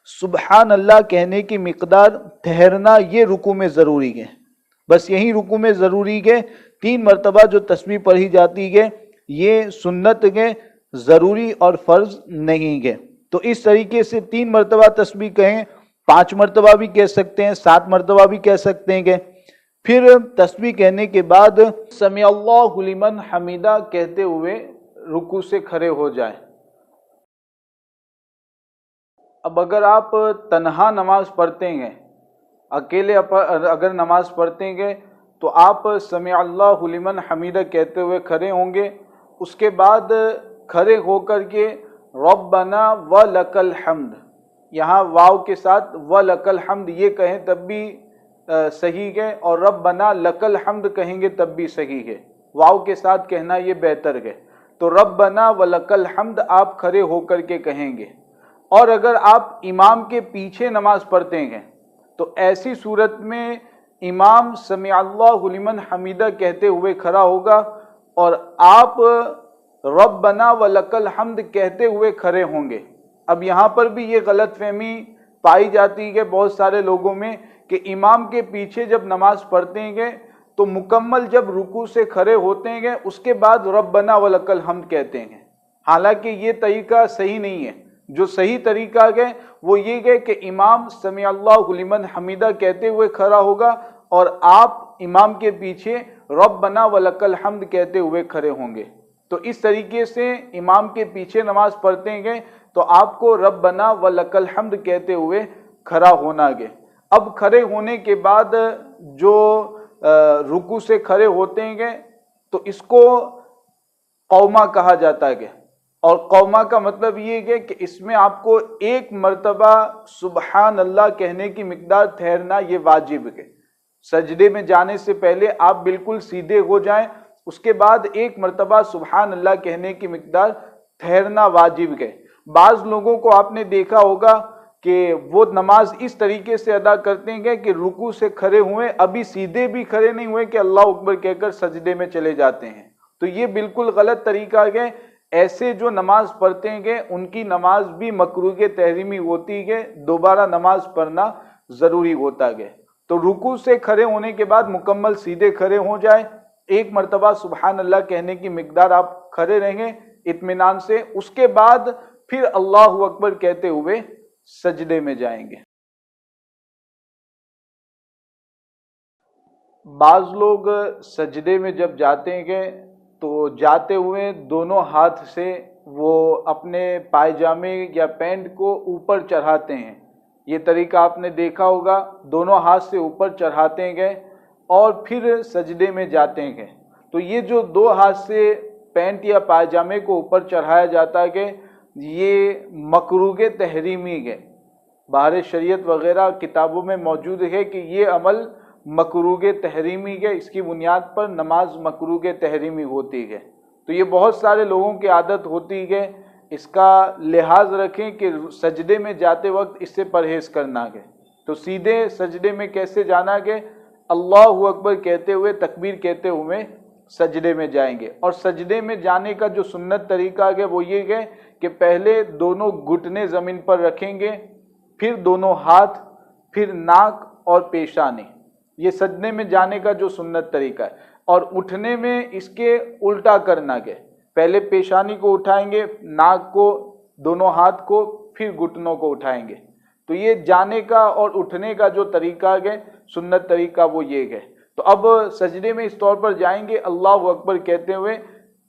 سبحان اللہ کہنے کی مقدار ٹھہرنا، یہ رکوع میں ضروری ہے، بس یہی رکوع میں ضروری ہے۔ 3 مرتبہ جو تسبیح پڑھی جاتی ہے یہ سنت ہے، ضروری اور فرض نہیں ہے۔ تو اس طریقے سے 3 مرتبہ تسبیح کہیں، 5 مرتبہ بھی کہہ سکتے ہیں، 7 مرتبہ بھی کہہ سکتے ہیں۔ پھر تسبیح کہنے کے بعد سمع اللہ لمن حمیدہ کہتے ہوئے رکوع سے کھڑے ہو جائیں۔ اب اگر آپ تنہا نماز پڑھتے ہیں، اکیلے اگر نماز پڑھتے ہیں تو آپ سمع اللہ لمن حمیدہ کہتے ہوئے کھڑے ہوں گے، اس کے بعد کھڑے ہو کر کے ربنا ولک الحمد، یہاں واو کے ساتھ ولک الحمد یہ کہیں تب بھی صحیح ہے، اور ربنا لک الحمد کہیں گے تب بھی صحیح ہے، واو کے ساتھ کہنا یہ بہتر ہے۔ تو ربنا ولک الحمد آپ کھڑے ہو کر کے کہیں گے۔ اور اگر آپ امام کے پیچھے نماز پڑھتے ہیں تو ایسی صورت میں امام سمع اللہ لمن حمیدہ کہتے ہوئے کھڑا ہوگا، اور آپ ربنا ولک الحمد کہتے ہوئے کھڑے ہوں گے۔ اب یہاں پر بھی یہ غلط فہمی پائی جاتی ہے بہت سارے لوگوں میں کہ امام کے پیچھے جب نماز پڑھتے ہیں تو مکمل جب رکوع سے کھڑے ہوتے ہیں اس کے بعد ربنا ولک الحمد کہتے ہیں، حالانکہ یہ طریقہ صحیح نہیں ہے۔ جو صحیح طریقہ ہے وہ یہ ہے کہ امام سمع اللہ لمن حمیدہ کہتے ہوئے کھڑا ہوگا، اور آپ امام کے پیچھے ربنا ولک الحمد کہتے ہوئے کھڑے ہوں گے۔ تو اس طریقے سے امام کے پیچھے نماز پڑھتے ہیں تو آپ کو ربنا ولک الحمد کہتے ہوئے کھڑا ہونا ہے۔ اب کھڑے ہونے کے بعد جو رکوع سے کھڑے ہوتے ہیں تو اس کو قومہ کہا جاتا ہے، اور قومہ کا مطلب یہ ہے کہ اس میں آپ کو 1 مرتبہ سبحان اللہ کہنے کی مقدار ٹھہرنا یہ واجب ہے۔ سجدے میں جانے سے پہلے آپ بالکل سیدھے ہو جائیں، اس کے بعد 1 مرتبہ سبحان اللہ کہنے کی مقدار ٹھہرنا واجب ہے۔ بعض لوگوں کو آپ نے دیکھا ہوگا کہ وہ نماز اس طریقے سے ادا کرتے ہیں کہ رکوع سے کھڑے ہوئے، ابھی سیدھے بھی کھڑے نہیں ہوئے کہ اللہ اکبر کہہ کر سجدے میں چلے جاتے ہیں۔ تو یہ بالکل غلط طریقہ ہے۔ ایسے جو نماز پڑھتے ہیں ان کی نماز بھی مکروہ تحریمی ہوتی ہے، دوبارہ نماز پڑھنا ضروری ہوتا ہے۔ تو رکوع سے کھڑے ہونے کے بعد مکمل سیدھے کھڑے ہو جائیں، 1 مرتبہ سبحان اللہ کہنے کی مقدار آپ کھڑے رہیں اطمینان سے، اس کے بعد پھر اللہ اکبر کہتے ہوئے سجدے میں جائیں گے۔ بعض لوگ سجدے میں جب جاتے ہیں تو جاتے ہوئے دونوں ہاتھ سے وہ اپنے پائجامے یا پینٹ کو اوپر چڑھاتے ہیں۔ یہ طریقہ آپ نے دیکھا ہوگا، دونوں ہاتھ سے اوپر چڑھاتے ہیں اور پھر سجدے میں جاتے ہیں۔ تو یہ جو دو ہاتھ سے پینٹ یا پائجامے کو اوپر چڑھایا جاتا ہے کہ یہ مکروہ تحریمی ہے، باہر شریعت وغیرہ کتابوں میں موجود ہے کہ یہ عمل مکروہ تحریمی ہے، اس کی بنیاد پر نماز مکروہ تحریمی ہوتی ہے۔ تو یہ بہت سارے لوگوں کی عادت ہوتی ہے، اس کا لحاظ رکھیں کہ سجدے میں جاتے وقت اس سے پرہیز کرنا ہے۔ تو سیدھے سجدے میں کیسے جانا ہے؟ اللہ اکبر کہتے ہوئے، تکبیر کہتے ہوئے سجدے میں جائیں گے۔ اور سجدے میں جانے کا جو سنت طریقہ ہے وہ یہ ہے کہ پہلے دونوں گھٹنے زمین پر رکھیں گے، پھر دونوں ہاتھ، پھر ناک اور پیشانی۔ یہ سجدے میں جانے کا جو سنت طریقہ ہے۔ اور اٹھنے میں اس کے الٹا کرنا ہے، پہلے پیشانی کو اٹھائیں گے، ناک کو، دونوں ہاتھ کو، پھر گھٹنوں کو اٹھائیں گے۔ تو یہ جانے کا اور اٹھنے کا جو طریقہ ہے، سنت طریقہ وہ یہ ہے۔ تو اب سجدے میں اس طور پر جائیں گے، اللہ اکبر کہتے ہوئے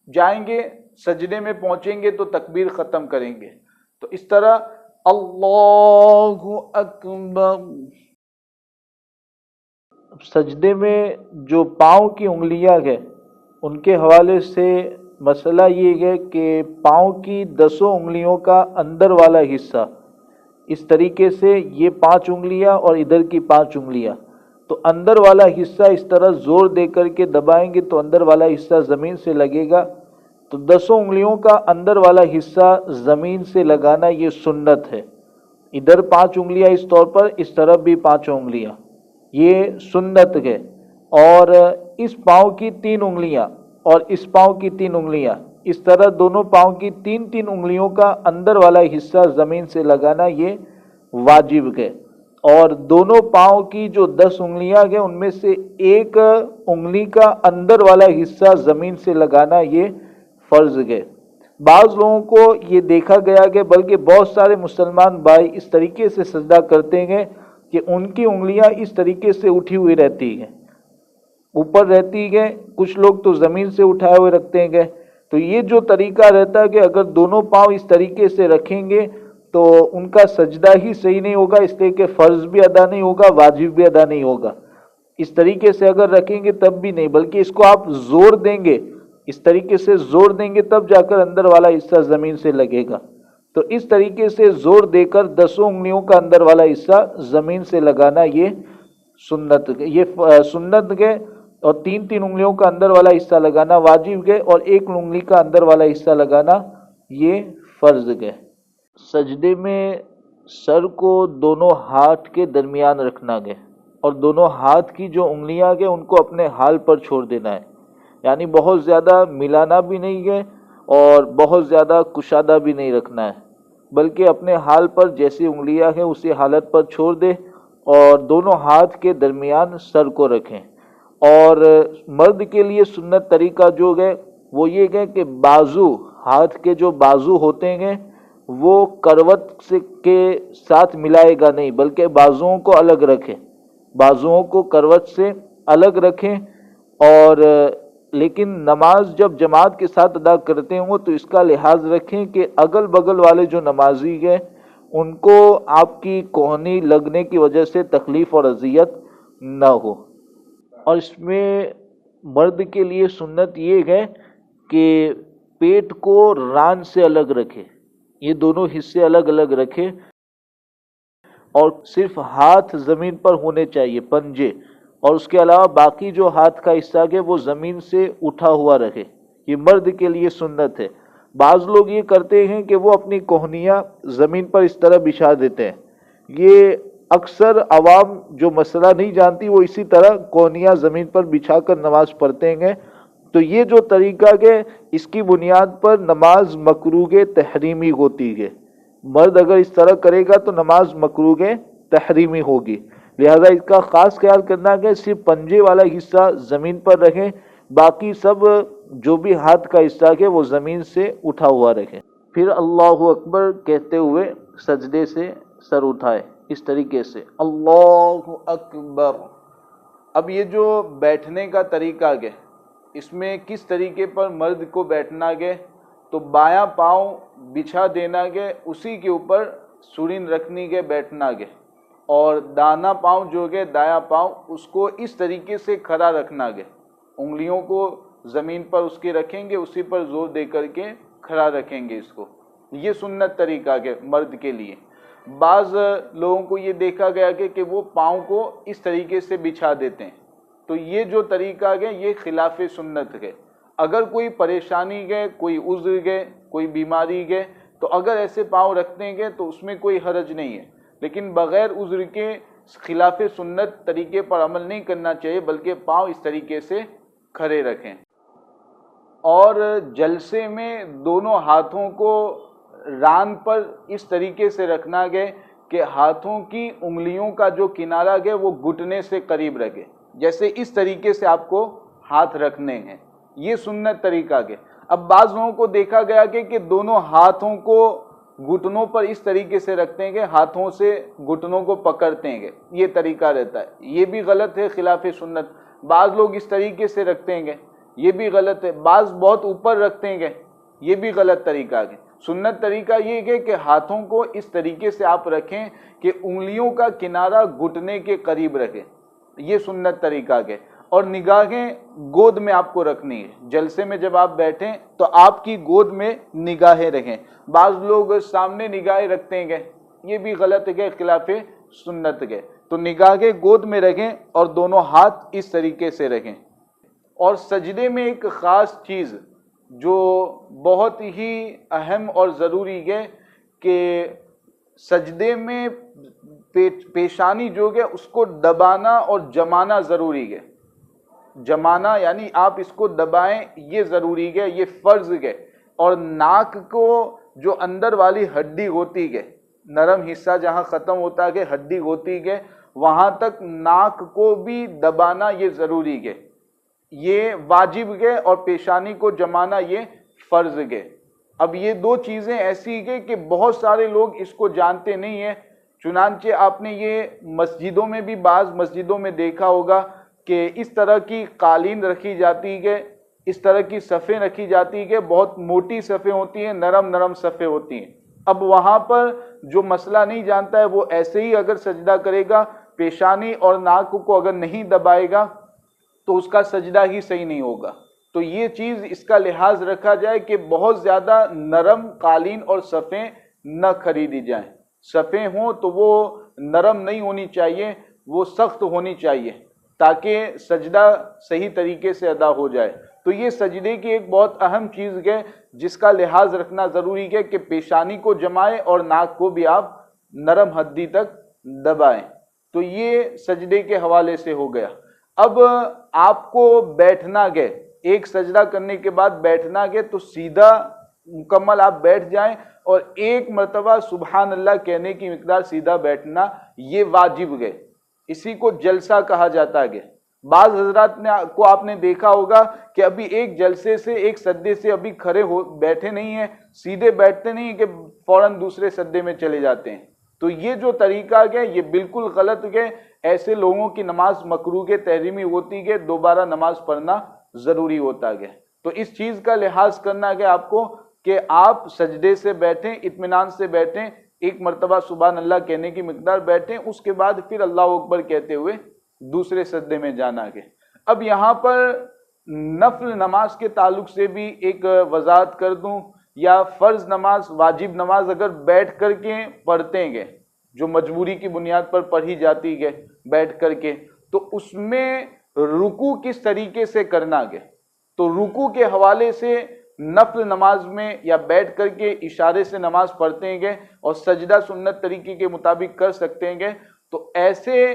جائیں گے، سجدے میں پہنچیں گے تو تکبیر ختم کریں گے۔ تو اس طرح اللہ اکبر۔ سجدے میں جو پاؤں کی انگلیاں ہیں ان کے حوالے سے مسئلہ یہ ہے کہ پاؤں کی 10 انگلیوں کا اندر والا حصہ اس طریقے سے، یہ 5 انگلیاں اور ادھر کی 5 انگلیاں، تو اندر والا حصہ اس طرح زور دے کر کے دبائیں گے تو اندر والا حصہ زمین سے لگے گا۔ تو 10 انگلیوں کا اندر والا حصہ زمین سے لگانا یہ سنت ہے۔ ادھر 5 انگلیاں اس طور پر، اس طرف بھی 5 انگلیاں، یہ سنت ہے۔ اور اس پاؤں کی 3 انگلیاں اور اس پاؤں کی 3 انگلیاں، اس طرح دونوں پاؤں کی 3 انگلیوں کا اندر والا حصہ زمین سے لگانا یہ واجب ہے۔ اور دونوں پاؤں کی جو 10 انگلیاں ہیں ان میں سے ایک انگلی کا اندر والا حصہ زمین سے لگانا یہ فرض ہے۔ بعض لوگوں کو یہ دیکھا گیا کہ بلکہ بہت سارے مسلمان بھائی اس طریقے سے سجدہ کرتے ہیں کہ ان کی انگلیاں اس طریقے سے اٹھی ہوئی رہتی ہیں، اوپر رہتی ہے، کچھ لوگ تو زمین سے اٹھائے ہوئے رکھتے ہیں۔ تو یہ جو طریقہ رہتا ہے کہ اگر دونوں پاؤں اس طریقے سے رکھیں گے تو ان کا سجدہ ہی صحیح نہیں ہوگا، اس لیے کہ فرض بھی ادا نہیں ہوگا، واجب بھی ادا نہیں ہوگا۔ اس طریقے سے اگر رکھیں گے تب بھی نہیں، بلکہ اس کو آپ زور دیں گے، اس طریقے سے زور دیں گے تب جا کر اندر والا حصہ زمین سے لگے گا۔ تو اس طریقے سے زور دے کر 10 انگلیوں کا اندر والا حصہ زمین سے لگانا یہ سنت ہے۔ اور 3 انگلیوں کا اندر والا حصہ لگانا واجب ہے، اور 1 انگلی کا اندر والا حصہ لگانا یہ فرض ہے۔ سجدے میں سر کو دونوں ہاتھ کے درمیان رکھنا ہے، اور دونوں ہاتھ کی جو انگلیاں ہیں ان کو اپنے حال پر چھوڑ دینا ہے، یعنی بہت زیادہ ملانا بھی نہیں ہے اور بہت زیادہ کشادہ بھی نہیں رکھنا ہے، بلکہ اپنے حال پر جیسی انگلیاں ہیں اسی حالت پر چھوڑ دے اور دونوں ہاتھ کے درمیان سر کو رکھیں۔ اور مرد کے لیے سنت طریقہ جو ہے وہ یہ ہے کہ بازو، ہاتھ کے جو بازو ہوتے ہیں وہ کروٹ کے ساتھ ملائے گا نہیں، بلکہ بازوؤں کو الگ رکھیں، بازوؤں کو کروٹ سے الگ رکھیں۔ اور لیکن نماز جب جماعت کے ساتھ ادا کرتے ہوں تو اس کا لحاظ رکھیں کہ اگل بغل والے جو نمازی ہیں ان کو آپ کی کوہنی لگنے کی وجہ سے تکلیف اور اذیت نہ ہو۔ اور اس میں مرد کے لیے سنت یہ ہے کہ پیٹ کو ران سے الگ رکھے، یہ دونوں حصے الگ الگ رکھے، اور صرف ہاتھ زمین پر ہونے چاہیے، پنجے، اور اس کے علاوہ باقی جو ہاتھ کا حصہ ہے وہ زمین سے اٹھا ہوا رہے، یہ مرد کے لیے سنت ہے۔ بعض لوگ یہ کرتے ہیں کہ وہ اپنی کوہنیاں زمین پر اس طرح بچھا دیتے ہیں، یہ اکثر عوام جو مسئلہ نہیں جانتی وہ اسی طرح کوہنیاں زمین پر بچھا کر نماز پڑھتے ہیں۔ تو یہ جو طریقہ ہے اس کی بنیاد پر نماز مکروہ تحریمی ہوتی ہے، مرد اگر اس طرح کرے گا تو نماز مکروہ تحریمی ہوگی، لہذا اس کا خاص خیال کرنا ہے کہ صرف پنجے والا حصہ زمین پر رکھیں، باقی سب جو بھی ہاتھ کا حصہ ہے وہ زمین سے اٹھا ہوا رکھیں۔ پھر اللہ اکبر کہتے ہوئے سجدے سے سر اٹھائے، اس طریقے سے اللہ اکبر۔ اب یہ جو بیٹھنے کا طریقہ ہے اس میں کس طریقے پر مرد کو بیٹھنا گے، تو بایاں پاؤں بچھا دینا گے، اسی کے اوپر سرین رکھنی گے، بیٹھنا گے، اور دانا پاؤں جو گے دایاں پاؤں اس کو اس طریقے سے کھڑا رکھنا گے، انگلیوں کو زمین پر اس کے رکھیں گے، اسی پر زور دے کر کے کھڑا رکھیں گے اس کو۔ یہ سنت طریقہ ہے مرد کے لیے۔ بعض لوگوں کو یہ دیکھا گیا کہ وہ پاؤں کو اس طریقے سے بچھا دیتے ہیں، تو یہ جو طریقہ ہے یہ خلاف سنت ہے۔ اگر کوئی پریشانی ہے، کوئی عذر ہے، کوئی بیماری ہے، تو اگر ایسے پاؤں رکھتے ہیں تو اس میں کوئی حرج نہیں ہے، لیکن بغیر عذر کے خلاف سنت طریقے پر عمل نہیں کرنا چاہیے، بلکہ پاؤں اس طریقے سے کھڑے رکھیں۔ اور جلسے میں دونوں ہاتھوں کو ران پر اس طریقے سے رکھنا گے کہ ہاتھوں کی انگلیوں کا جو کنارہ ہے وہ گھٹنے سے قریب رکھے، جیسے اس طریقے سے آپ کو ہاتھ رکھنے ہیں، یہ سنت طریقہ ہے۔ اب بعض لوگوں کو دیکھا گیا کہ دونوں ہاتھوں کو گھٹنوں پر اس طریقے سے رکھتے ہیں کہ ہاتھوں سے گھٹنوں کو پکڑتے ہیں، یہ طریقہ رہتا ہے، یہ بھی غلط ہے، خلاف سنت۔ بعض لوگ اس طریقے سے رکھتے ہیں، یہ بھی غلط ہے۔ بعض بہت اوپر رکھتے ہیں، یہ بھی غلط طریقہ ہے۔ سنت طریقہ یہ ہے کہ ہاتھوں کو اس طریقے سے آپ رکھیں کہ انگلیوں کا کنارہ گھٹنے کے قریب رکھیں، یہ سنت طریقہ ہے۔ اور نگاہیں گود میں آپ کو رکھنی ہے، جلسے میں جب آپ بیٹھیں تو آپ کی گود میں نگاہیں رکھیں۔ بعض لوگ سامنے نگاہیں رکھتے ہیں، یہ بھی غلط ہے، خلاف سنت ہے۔ تو نگاہیں گود میں رکھیں اور دونوں ہاتھ اس طریقے سے رکھیں۔ اور سجدے میں ایک خاص چیز جو بہت ہی اہم اور ضروری ہے کہ سجدے میں پیشانی جو ہے اس کو دبانا اور جمانا ضروری ہے۔ جمانا یعنی آپ اس کو دبائیں، یہ ضروری ہے، یہ فرض ہے۔ اور ناک کو جو اندر والی ہڈی ہوتی ہے، نرم حصہ جہاں ختم ہوتا ہے ہڈی ہوتی ہے، وہاں تک ناک کو بھی دبانا یہ ضروری ہے، یہ واجب ہے، اور پیشانی کو جمانا یہ فرض ہے۔ اب یہ دو چیزیں ایسی ہیں کہ بہت سارے لوگ اس کو جانتے نہیں ہیں، چنانچہ آپ نے یہ مسجدوں میں بھی بعض مسجدوں میں دیکھا ہوگا کہ اس طرح کی قالین رکھی جاتی ہے، اس طرح کی صفیں رکھی جاتی ہے، بہت موٹی صفیں ہوتی ہیں، نرم نرم صفیں ہوتی ہیں۔ اب وہاں پر جو مسئلہ نہیں جانتا ہے وہ ایسے ہی اگر سجدہ کرے گا، پیشانی اور ناک کو اگر نہیں دبائے گا تو اس کا سجدہ ہی صحیح نہیں ہوگا۔ تو یہ چیز اس کا لحاظ رکھا جائے کہ بہت زیادہ نرم قالین اور صفیں نہ خریدی جائیں۔ صفیں ہوں تو وہ نرم نہیں ہونی چاہیے، وہ سخت ہونی چاہیے تاکہ سجدہ صحیح طریقے سے ادا ہو جائے۔ تو یہ سجدے کی ایک بہت اہم چیز ہے جس کا لحاظ رکھنا ضروری ہے کہ پیشانی کو جمائیں اور ناک کو بھی آپ نرم ہڈی تک دبائیں۔ تو یہ سجدے کے حوالے سے ہو گیا۔ اب آپ کو بیٹھنا گے، ایک سجدہ کرنے کے بعد بیٹھنا گے تو سیدھا مکمل آپ بیٹھ جائیں، اور ایک مرتبہ سبحان اللہ کہنے کی مقدار سیدھا بیٹھنا یہ واجب ہے، اسی کو جلسہ کہا جاتا ہے۔ بعض حضرات کو آپ نے دیکھا ہوگا کہ ابھی ایک جلسے سے ایک سجدے سے ابھی کھڑے ہو بیٹھے نہیں ہیں، سیدھے بیٹھتے نہیں کہ فوراً دوسرے سجدے میں چلے جاتے ہیں۔ تو یہ جو طریقہ ہے یہ بالکل غلط ہے، ایسے لوگوں کی نماز مکروہ تحریمی ہوتی ہے، دوبارہ نماز پڑھنا ضروری ہوتا ہے۔ تو اس چیز کا لحاظ کرنا ہے آپ کو کہ آپ سجدے سے بیٹھیں، اطمینان سے بیٹھیں، ایک مرتبہ سبحان اللہ کہنے کی مقدار بیٹھیں، اس کے بعد پھر اللہ اکبر کہتے ہوئے دوسرے سجدے میں جانا ہے۔ اب یہاں پر نفل نماز کے تعلق سے بھی ایک وضاحت کر دوں، یا فرض نماز، واجب نماز اگر بیٹھ کر کے پڑھتے ہیں جو مجبوری کی بنیاد پر پڑھی جاتی ہے بیٹھ کر کے، تو اس میں رکوع کس طریقے سے کرنا ہے؟ تو رکوع کے حوالے سے نفل نماز میں یا بیٹھ کر کے اشارے سے نماز پڑھتے ہیں اور سجدہ سنت طریقے کے مطابق کر سکتے ہیں، تو ایسے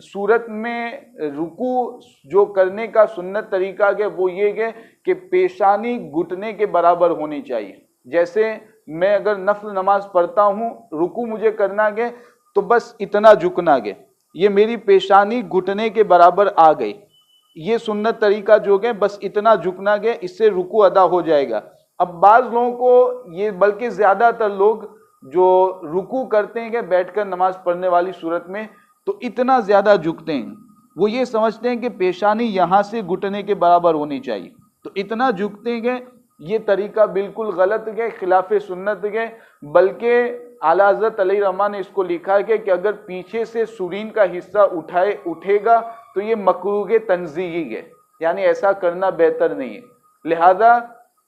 صورت میں رکوع جو کرنے کا سنت طریقہ ہے وہ یہ ہے کہ پیشانی گھٹنے کے برابر ہونی چاہیے۔ جیسے میں اگر نفل نماز پڑھتا ہوں، رکوع مجھے کرنا ہے تو بس اتنا جھکنا ہے، یہ میری پیشانی گھٹنے کے برابر آ گئی، یہ سنت طریقہ جو ہے بس اتنا جھکنا ہے، اس سے رکوع ادا ہو جائے گا۔ اب بعض لوگوں کو یہ، بلکہ زیادہ تر لوگ جو رکوع کرتے ہیں کہ بیٹھ کر نماز پڑھنے والی صورت میں، تو اتنا زیادہ جھکتے ہیں، وہ یہ سمجھتے ہیں کہ پیشانی یہاں سے گھٹنے کے برابر ہونی چاہیے، تو اتنا جھکتے ہیں کہ یہ طریقہ بالکل غلط ہے، خلاف سنت ہے، بلکہ اعلیٰ حضرت علیہ رحمٰن نے اس کو لکھا ہے کہ اگر پیچھے سے سرین کا حصہ اٹھے گا تو یہ مکروہ تنزیہی ہے، یعنی ایسا کرنا بہتر نہیں ہے۔ لہذا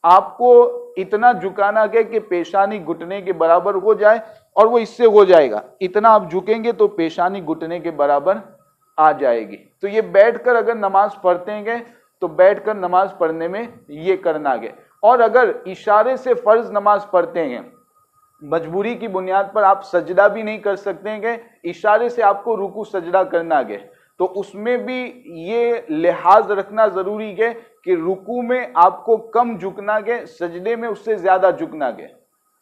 آپ کو اتنا جھکانا ہے کہ پیشانی گھٹنے کے برابر ہو جائے، اور وہ اس سے ہو جائے گا، اتنا آپ جھکیں گے تو پیشانی گھٹنے کے برابر آ جائے گی۔ تو یہ بیٹھ کر اگر نماز پڑھتے ہیں تو بیٹھ کر نماز پڑھنے میں یہ کرنا ہے۔ اور اگر اشارے سے فرض نماز پڑھتے ہیں، مجبوری کی بنیاد پر آپ سجدہ بھی نہیں کر سکتے ہیں کہ اشارے سے آپ کو رکوع سجدہ کرنا ہے، تو اس میں بھی یہ لحاظ رکھنا ضروری ہے کہ رکوع میں آپ کو کم جھکنا ہے، سجدے میں اس سے زیادہ جھکنا ہے۔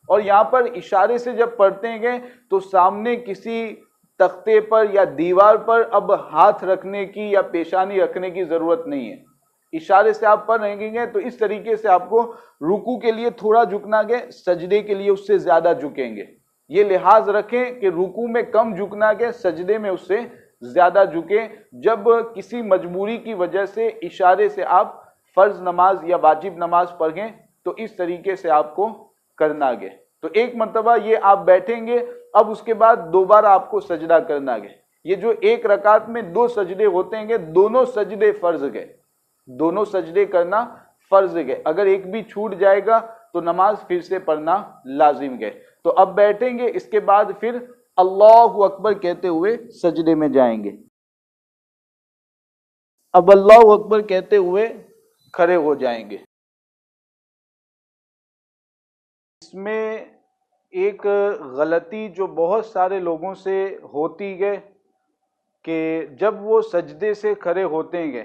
اور یہاں پر اشارے سے جب پڑھتے ہیں تو سامنے کسی تختے پر یا دیوار پر اب ہاتھ رکھنے کی یا پیشانی رکھنے کی ضرورت نہیں ہے، اشارے سے آپ پڑھ رہے ہیں تو اس طریقے سے آپ کو رکوع کے لیے تھوڑا جھکنا ہے، سجدے کے لیے اس سے زیادہ جھکیں گے۔ یہ لحاظ رکھیں کہ رکوع میں کم جھکنا ہے، سجدے میں اس سے زیادہ جھکیں۔ جب کسی مجبوری کی وجہ سے اشارے سے آپ فرض نماز یا واجب نماز پڑھیں تو اس طریقے سے آپ کو کرنا ہے۔ تو ایک مرتبہ یہ آپ بیٹھیں گے، اب اس کے بعد دوبارہ آپ کو سجدہ کرنا ہے۔ یہ جو ایک رکعت میں 2 سجدے ہوتے ہیں، دونوں سجدے فرض ہے، دونوں سجدے کرنا فرض ہے۔ اگر ایک بھی چھوٹ جائے گا تو نماز پھر سے پڑھنا لازم ہے۔ تو اب بیٹھیں گے، اس کے بعد پھر اللہ اکبر کہتے ہوئے سجدے میں جائیں گے۔ اب اللہ اکبر کہتے ہوئے کھڑے ہو جائیں گے۔ اس میں ایک غلطی جو بہت سارے لوگوں سے ہوتی ہے کہ جب وہ سجدے سے کھڑے ہوتے ہیں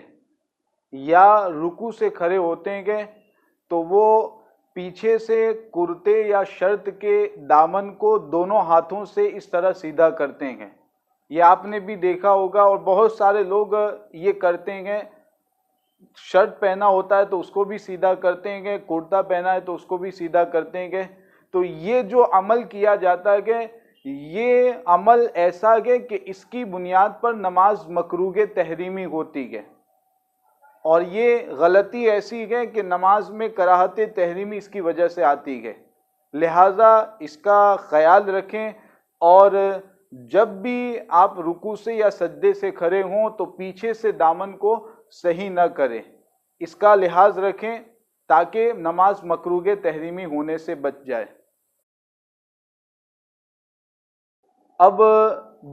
یا رکوع سے کھڑے ہوتے ہیں تو وہ پیچھے سے کرتے یا شرط کے دامن کو دونوں ہاتھوں سے اس طرح سیدھا کرتے ہیں۔ یہ آپ نے بھی دیکھا ہوگا، اور بہت سارے لوگ یہ کرتے ہیں، شرٹ پہنا ہوتا ہے تو اس کو بھی سیدھا کرتے ہیں، کرتا پہنا ہے تو اس کو بھی سیدھا کرتے ہیں۔ تو یہ جو عمل کیا جاتا ہے کہ یہ عمل ایسا ہے کہ اس کی بنیاد پر نماز مکروہ تحریمی ہوتی ہے، اور یہ غلطی ایسی ہے کہ نماز میں کراہت تحریمی اس کی وجہ سے آتی ہے۔ لہٰذا اس کا خیال رکھیں، اور جب بھی آپ رکوع سے یا سجدے سے کھڑے ہوں تو پیچھے سے دامن کو صحیح نہ کریں، اس کا لحاظ رکھیں تاکہ نماز مکروہ تحریمی ہونے سے بچ جائے۔ اب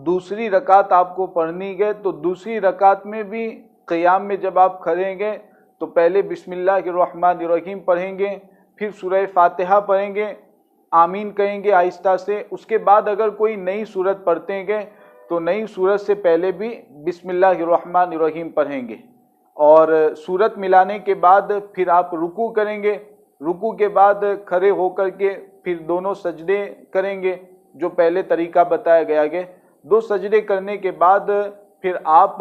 دوسری رکعت آپ کو پڑھنی ہے، تو دوسری رکعت میں بھی قیام میں جب آپ کھڑیں گے تو پہلے بسم اللہ الرحمن الرحیم پڑھیں گے، پھر سورہ فاتحہ پڑھیں گے، آمین کہیں گے آہستہ سے۔ اس کے بعد اگر کوئی نئی سورت پڑھتے ہیں تو نئی سورت سے پہلے بھی بسم اللہ الرحمن الرحیم پڑھیں گے، اور سورت ملانے کے بعد پھر آپ رکوع کریں گے۔ رکوع کے بعد کھڑے ہو کر کے پھر دونوں سجدے کریں گے جو پہلے طریقہ بتایا گیا ہے۔ 2 سجدے کرنے کے بعد پھر آپ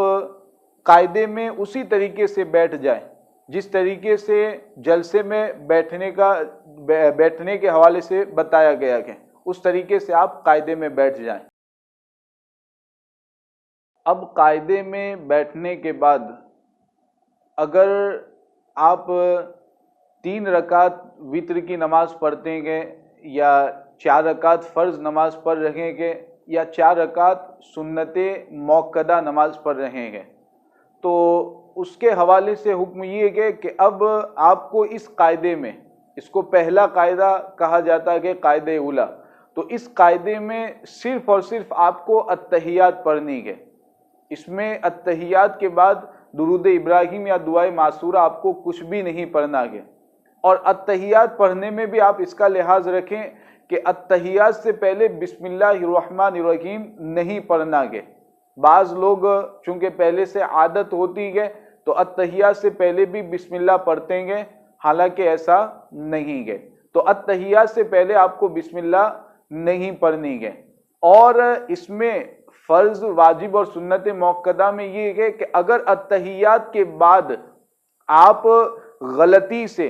قاعدے میں اسی طریقے سے بیٹھ جائیں جس طریقے سے جلسے میں بیٹھنے کے حوالے سے بتایا گیا ہے، اس طریقے سے آپ قاعدے میں بیٹھ جائیں۔ اب قاعدے میں بیٹھنے کے بعد اگر آپ 3 رکعت وتر کی نماز پڑھتے ہیں یا 4 رکعت فرض نماز پڑھ رہے ہیں یا 4 رکعت سنت موقدہ نماز پڑھ رہے ہیں، تو اس کے حوالے سے حکم یہ ہے کہ اب آپ کو اس قاعدے میں، اس کو پہلا قاعدہ کہا جاتا ہے کہ قاعدہ اولا، تو اس قاعدے میں صرف اور صرف آپ کو التحیات پڑھنی ہے۔ اس میں التحیات کے بعد درود ابراہیم یا دعائے معصورہ آپ کو کچھ بھی نہیں پڑھنا ہے، اور التحیات پڑھنے میں بھی آپ اس کا لحاظ رکھیں کہ التحیات سے پہلے بسم اللہ الرحمن الرحیم نہیں پڑھنا ہے۔ بعض لوگ چونکہ پہلے سے عادت ہوتی ہے تو التحیات سے پہلے بھی بسم اللہ پڑھتے ہیں، حالانکہ ایسا نہیں ہے۔ تو التحیات سے پہلے آپ کو بسم اللہ نہیں پڑھنی ہے۔ اور اس میں فرض، واجب اور سنت موقدہ میں یہ ہے کہ اگر التحیات کے بعد آپ غلطی سے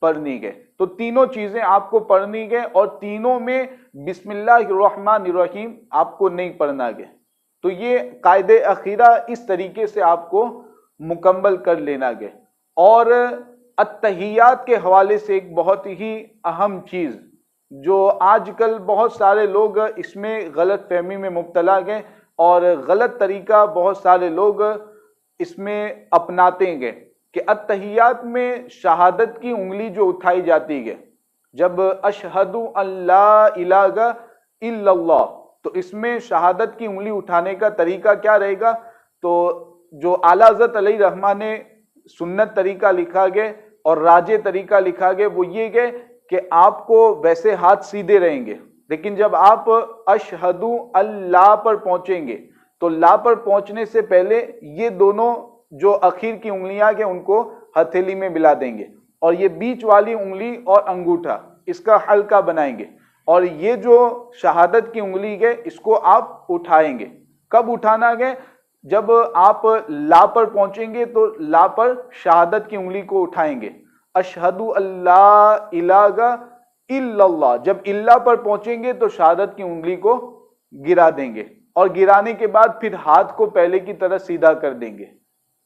پڑھنی ہے۔ تو تینوں چیزیں آپ کو پڑھنی ہے اور تینوں میں بسم اللہ الرحمن الرحیم آپ کو نہیں پڑھنا ہے۔ تو یہ قاعدہ اخیرہ اس طریقے سے آپ کو مکمل کر لینا ہے۔ اور التحیات کے حوالے سے ایک بہت ہی اہم چیز جو آج کل بہت سارے لوگ اس میں غلط فہمی میں مبتلا گئے اور غلط طریقہ بہت سارے لوگ اس میں اپناتے ہیں کہ التحیات میں شہادت کی انگلی جو اٹھائی جاتی ہے، جب اشہد ان لا الہ الا اللہ، تو اس میں شہادت کی انگلی اٹھانے کا طریقہ کیا رہے گا؟ تو جو اعلیٰ حضرت علیہ رحمہ نے سنت طریقہ لکھا گیا اور راجع طریقہ لکھا گیا وہ یہ ہے کہ آپ کو ویسے ہاتھ سیدھے رہیں گے، لیکن جب آپ اشہد اللہ پر پہنچیں گے تو لا پر پہنچنے سے پہلے یہ دونوں جو اخیر کی انگلیاں ہیں ان کو ہتھیلی میں ملا دیں گے اور یہ بیچ والی انگلی اور انگوٹھا اس کا حلقہ بنائیں گے اور یہ جو شہادت کی انگلی ہے اس کو آپ اٹھائیں گے۔ کب اٹھانا ہے؟ جب آپ لا پر پہنچیں گے تو لا پر شہادت کی انگلی کو اٹھائیں گے، اشہد اللہ الہ الا اللہ۔ جب اللہ پر پہنچیں گے تو شہادت کی انگلی کو گرا دیں گے اور گرانے کے بعد پھر ہاتھ کو پہلے کی طرح سیدھا کر دیں گے۔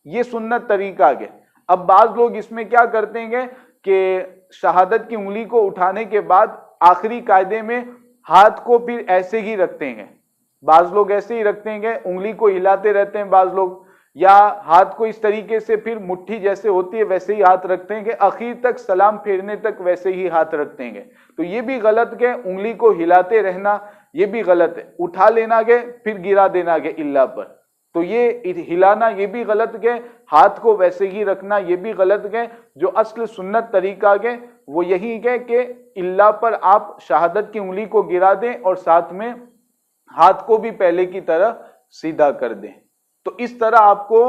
یہ سنت طریقہ ہے۔ اب بعض لوگ اس میں کیا کرتے ہیں کہ شہادت کی انگلی کو اٹھانے کے بعد آخری قاعدے میں ہاتھ کو پھر ایسے ہی رکھتے ہیں، بعض لوگ ایسے ہی رکھتے ہیں، انگلی کو ہلاتے رہتے ہیں بعض لوگ، یا ہاتھ کو اس طریقے سے پھر مٹھی جیسے ہوتی ہے ویسے ہی ہاتھ رکھتے ہیں کہ آخر تک سلام پھیرنے تک ویسے ہی ہاتھ رکھتے ہیں۔ تو یہ بھی غلط ہے، انگلی کو ہلاتے رہنا یہ بھی غلط ہے، اٹھا لینا ہے پھر گرا دینا ہے اللہ پر، تو یہ ہلانا یہ بھی غلط ہے، ہاتھ کو ویسے ہی رکھنا یہ بھی غلط ہے۔ جو اصل سنت طریقہ ہے وہ یہی ہے کہ اللہ پر آپ شہادت کی انگلی کو گرا دیں اور ساتھ میں ہاتھ کو بھی پہلے کی طرح سیدھا کر دیں۔ تو اس طرح آپ کو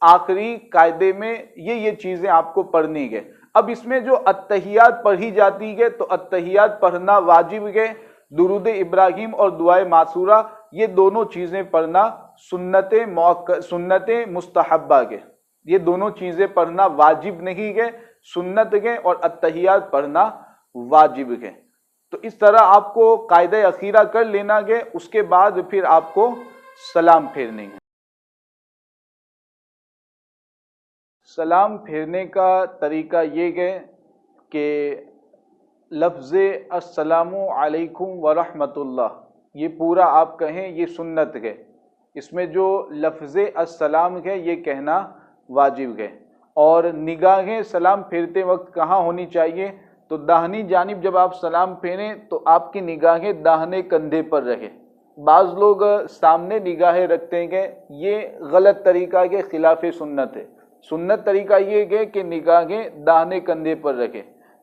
آخری قاعدے میں یہ چیزیں آپ کو پڑھنی ہے۔ اب اس میں جو التحیات پڑھی جاتی ہے تو التحیات پڑھنا واجب ہے، درود ابراہیم اور دعائے معصورہ یہ دونوں چیزیں پڑھنا سنت مستحبہ ہے۔ یہ دونوں چیزیں پڑھنا واجب نہیں ہے، سنت ہے، اور التحیات پڑھنا واجب ہے۔ تو اس طرح آپ کو قاعدہ اخیرہ کر لینا ہے، اس کے بعد پھر آپ کو سلام پھیرنے ہے۔ سلام پھیرنے کا طریقہ یہ ہے کہ لفظ السلام علیکم ورحمۃ اللہ یہ پورا آپ کہیں، یہ سنت ہے۔ اس میں جو لفظ السلام ہے یہ کہنا واجب ہے۔ اور نگاہیں سلام پھیرتے وقت کہاں ہونی چاہیے؟ تو داہنی جانب جب آپ سلام پھیریں تو آپ کی نگاہیں داہنے کندھے پر رہے۔ بعض لوگ سامنے نگاہیں رکھتے ہیں، یہ غلط طریقہ ہے، خلاف سنت ہے۔ سنت طریقہ یہ ہے کہ نگاہیں داہنے کندھے پر رکھے۔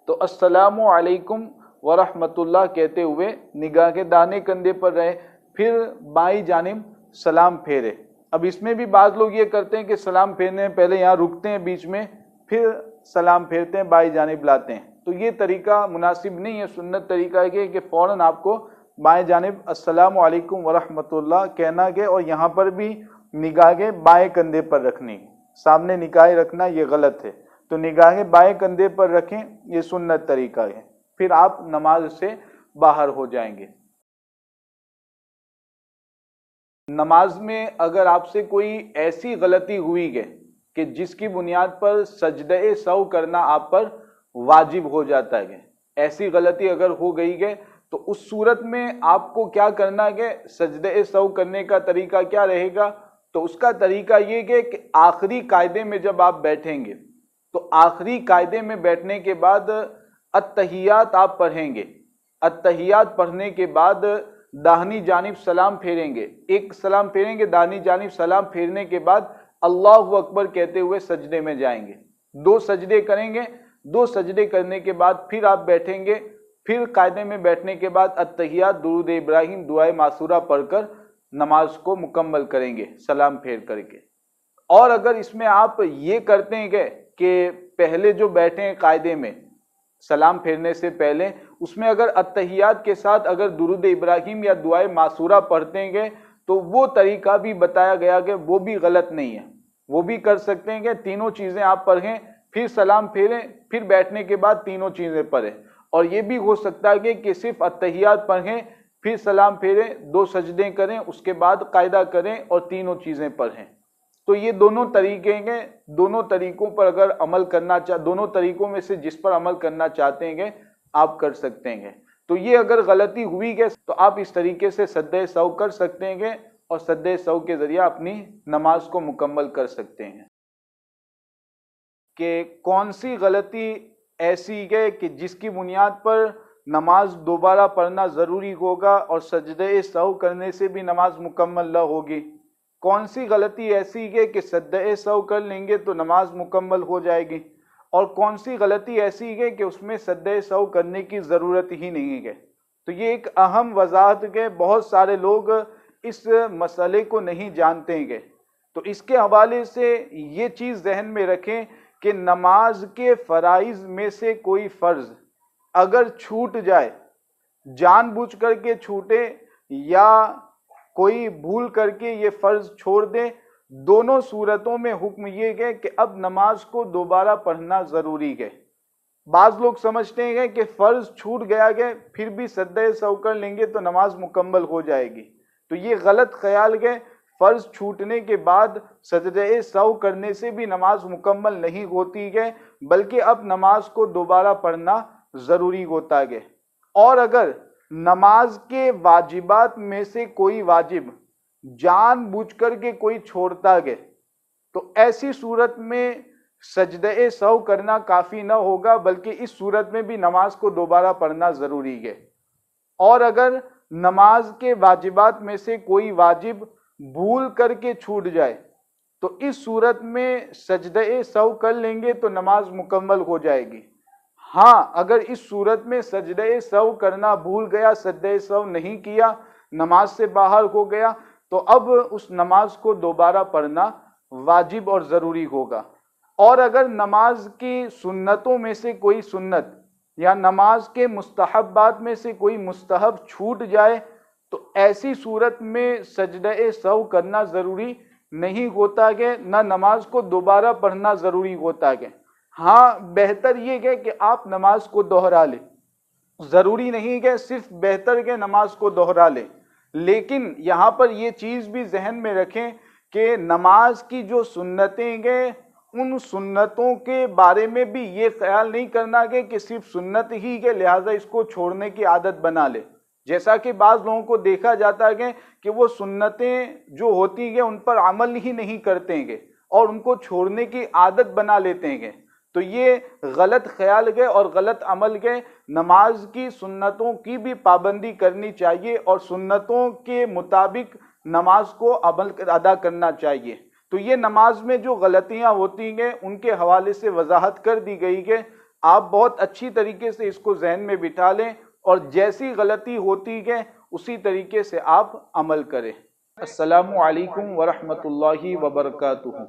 تو السلام علیکم ورحمۃ اللہ کہتے ہوئے نگاہیں داہنے کندھے پر رہے، پھر بائیں جانب سلام پھیرے۔ اب اس میں بھی بعض لوگ یہ کرتے ہیں کہ سلام پھیرنے میں پہلے یہاں رکتے ہیں بیچ میں، پھر سلام پھیرتے ہیں بائیں جانب لاتے ہیں، تو یہ طریقہ مناسب نہیں ہے۔ سنت طریقہ ہے کہ فوراً آپ کو بائیں جانب السلام علیکم ورحمۃ اللہ کہنا ہے اور یہاں پر بھی نگاہیں بائیں کندھے پر رکھنی، سامنے نگاہیں رکھنا یہ غلط ہے۔ تو نگاہیں بائیں کندھے پر رکھیں، یہ سنت طریقہ ہے، پھر آپ نماز سے باہر ہو جائیں گے۔ نماز میں اگر آپ سے کوئی ایسی غلطی ہوئی ہے کہ جس کی بنیاد پر سجدہ سہو کرنا آپ پر واجب ہو جاتا ہے، ایسی غلطی اگر ہو گئی ہے تو اس صورت میں آپ کو کیا کرنا ہے؟ سجدہ سہو کرنے کا طریقہ کیا رہے گا؟ تو اس کا طریقہ یہ ہے کہ آخری قاعدے میں جب آپ بیٹھیں گے تو آخری قاعدے میں بیٹھنے کے بعد التحیات آپ پڑھیں گے۔ التحیات پڑھنے کے بعد داہنی جانب سلام پھیریں گے، ایک سلام پھیریں گے، داہنی جانب سلام پھیرنے کے بعد اللہ اکبر کہتے ہوئے سجدے میں جائیں گے، 2 سجدے کریں گے، 2 سجدے کرنے کے بعد پھر آپ بیٹھیں گے، پھر قاعدے میں بیٹھنے کے بعد التحیات درود ابراہیم دعائے معصورہ پڑھ کر نماز کو مکمل کریں گے سلام پھیر کر کے۔ اور اگر اس میں آپ یہ کرتے ہیں کہ پہلے جو بیٹھے ہیں قاعدے میں سلام پھیرنے سے پہلے، اس میں اگر التحیات کے ساتھ اگر درود ابراہیم یا دعائے معصورہ پڑھتے ہیں تو وہ طریقہ بھی بتایا گیا کہ وہ بھی غلط نہیں ہے، وہ بھی کر سکتے ہیں کہ تینوں چیزیں آپ پڑھیں، پھر سلام پھیریں، پھر بیٹھنے کے بعد تینوں چیزیں پڑھیں. اور یہ بھی ہو سکتا ہے کہ صرف اتحیات پڑھیں، پھر سلام پھیریں، 2 سجدے کریں، اس کے بعد قاعدہ کریں اور تینوں چیزیں پڑھیں. تو یہ دونوں طریقے ہیں، دونوں طریقوں پر اگر عمل کرنا دونوں طریقوں میں سے جس پر عمل کرنا چاہتے ہیں آپ کر سکتے ہیں. تو یہ اگر غلطی ہوئی ہے تو آپ اس طریقے سے سجدہ سہو کر سکتے ہیں اور سجدہ سہو کے ذریعہ اپنی نماز کو مکمل کر سکتے ہیں. کہ کون سی غلطی ایسی ہے کہ جس کی بنیاد پر نماز دوبارہ پڑھنا ضروری ہوگا اور سجدہ سہو کرنے سے بھی نماز مکمل نہ ہوگی؟ کون سی غلطی ایسی ہے کہ سجدہ سہو کر لیں گے تو نماز مکمل ہو جائے گی، اور کون سی غلطی ایسی ہے کہ اس میں سجدہ سہو کرنے کی ضرورت ہی نہیں ہے؟ تو یہ ایک اہم وضاحت ہے، بہت سارے لوگ اس مسئلے کو نہیں جانتے ہیں. تو اس کے حوالے سے یہ چیز ذہن میں رکھیں کہ نماز کے فرائض میں سے کوئی فرض اگر چھوٹ جائے، جان بوجھ کر کے چھوٹے یا کوئی بھول کر کے یہ فرض چھوڑ دے، دونوں صورتوں میں حکم یہ ہے کہ اب نماز کو دوبارہ پڑھنا ضروری ہے. بعض لوگ سمجھتے ہیں کہ فرض چھوٹ گیا ہے پھر بھی سجدہ سہو کر لیں گے تو نماز مکمل ہو جائے گی. تو یہ غلط خیال ہے. فرض چھوٹنے کے بعد سجدہ سہو کرنے سے بھی نماز مکمل نہیں ہوتی ہے، بلکہ اب نماز کو دوبارہ پڑھنا ضروری ہوتا ہے. اور اگر نماز کے واجبات میں سے کوئی واجب جان بوجھ کر کے کوئی چھوڑتا ہے تو ایسی صورت میں سجدہ سہو کرنا کافی نہ ہوگا، بلکہ اس صورت میں بھی نماز کو دوبارہ پڑھنا ضروری ہے. اور اگر نماز کے واجبات میں سے کوئی واجب بھول کر کے چھوٹ جائے تو اس صورت میں سجدہ سہو کر لیں گے تو نماز مکمل ہو جائے گی. ہاں، اگر اس صورت میں سجدہ سہو کرنا بھول گیا، سجدہ سہو نہیں کیا، نماز سے باہر ہو گیا، تو اب اس نماز کو دوبارہ پڑھنا واجب اور ضروری ہوگا. اور اگر نماز کی سنتوں میں سے کوئی سنت یا نماز کے مستحبات میں سے کوئی مستحب چھوٹ جائے تو ایسی صورت میں سجدہ سہو کرنا ضروری نہیں ہوتا ہے، نہ نماز کو دوبارہ پڑھنا ضروری ہوتا ہے. ہاں، بہتر یہ ہے کہ آپ نماز کو دوہرا لیں، ضروری نہیں کہ صرف بہتر کہ نماز کو دوہرا لیں. لیکن یہاں پر یہ چیز بھی ذہن میں رکھیں کہ نماز کی جو سنتیں ہیں ان سنتوں کے بارے میں بھی یہ خیال نہیں کرنا کہ صرف سنت ہی ہے لہٰذا اس کو چھوڑنے کی عادت بنا لے. جیسا کہ بعض لوگوں کو دیکھا جاتا ہے کہ وہ سنتیں جو ہوتی ہیں ان پر عمل ہی نہیں کرتے ہیں اور ان کو چھوڑنے کی عادت بنا لیتے ہیں. تو یہ غلط خیال ہے اور غلط عمل ہے. نماز کی سنتوں کی بھی پابندی کرنی چاہیے اور سنتوں کے مطابق نماز کو ادا کرنا چاہیے. تو یہ نماز میں جو غلطیاں ہوتی ہیں ان کے حوالے سے وضاحت کر دی گئی ہے. آپ بہت اچھی طریقے سے اس کو ذہن میں بٹھا لیں اور جیسی غلطی ہوتی ہے اسی طریقے سے آپ عمل کریں. السلام علیکم ورحمۃ اللہ وبرکاتہ.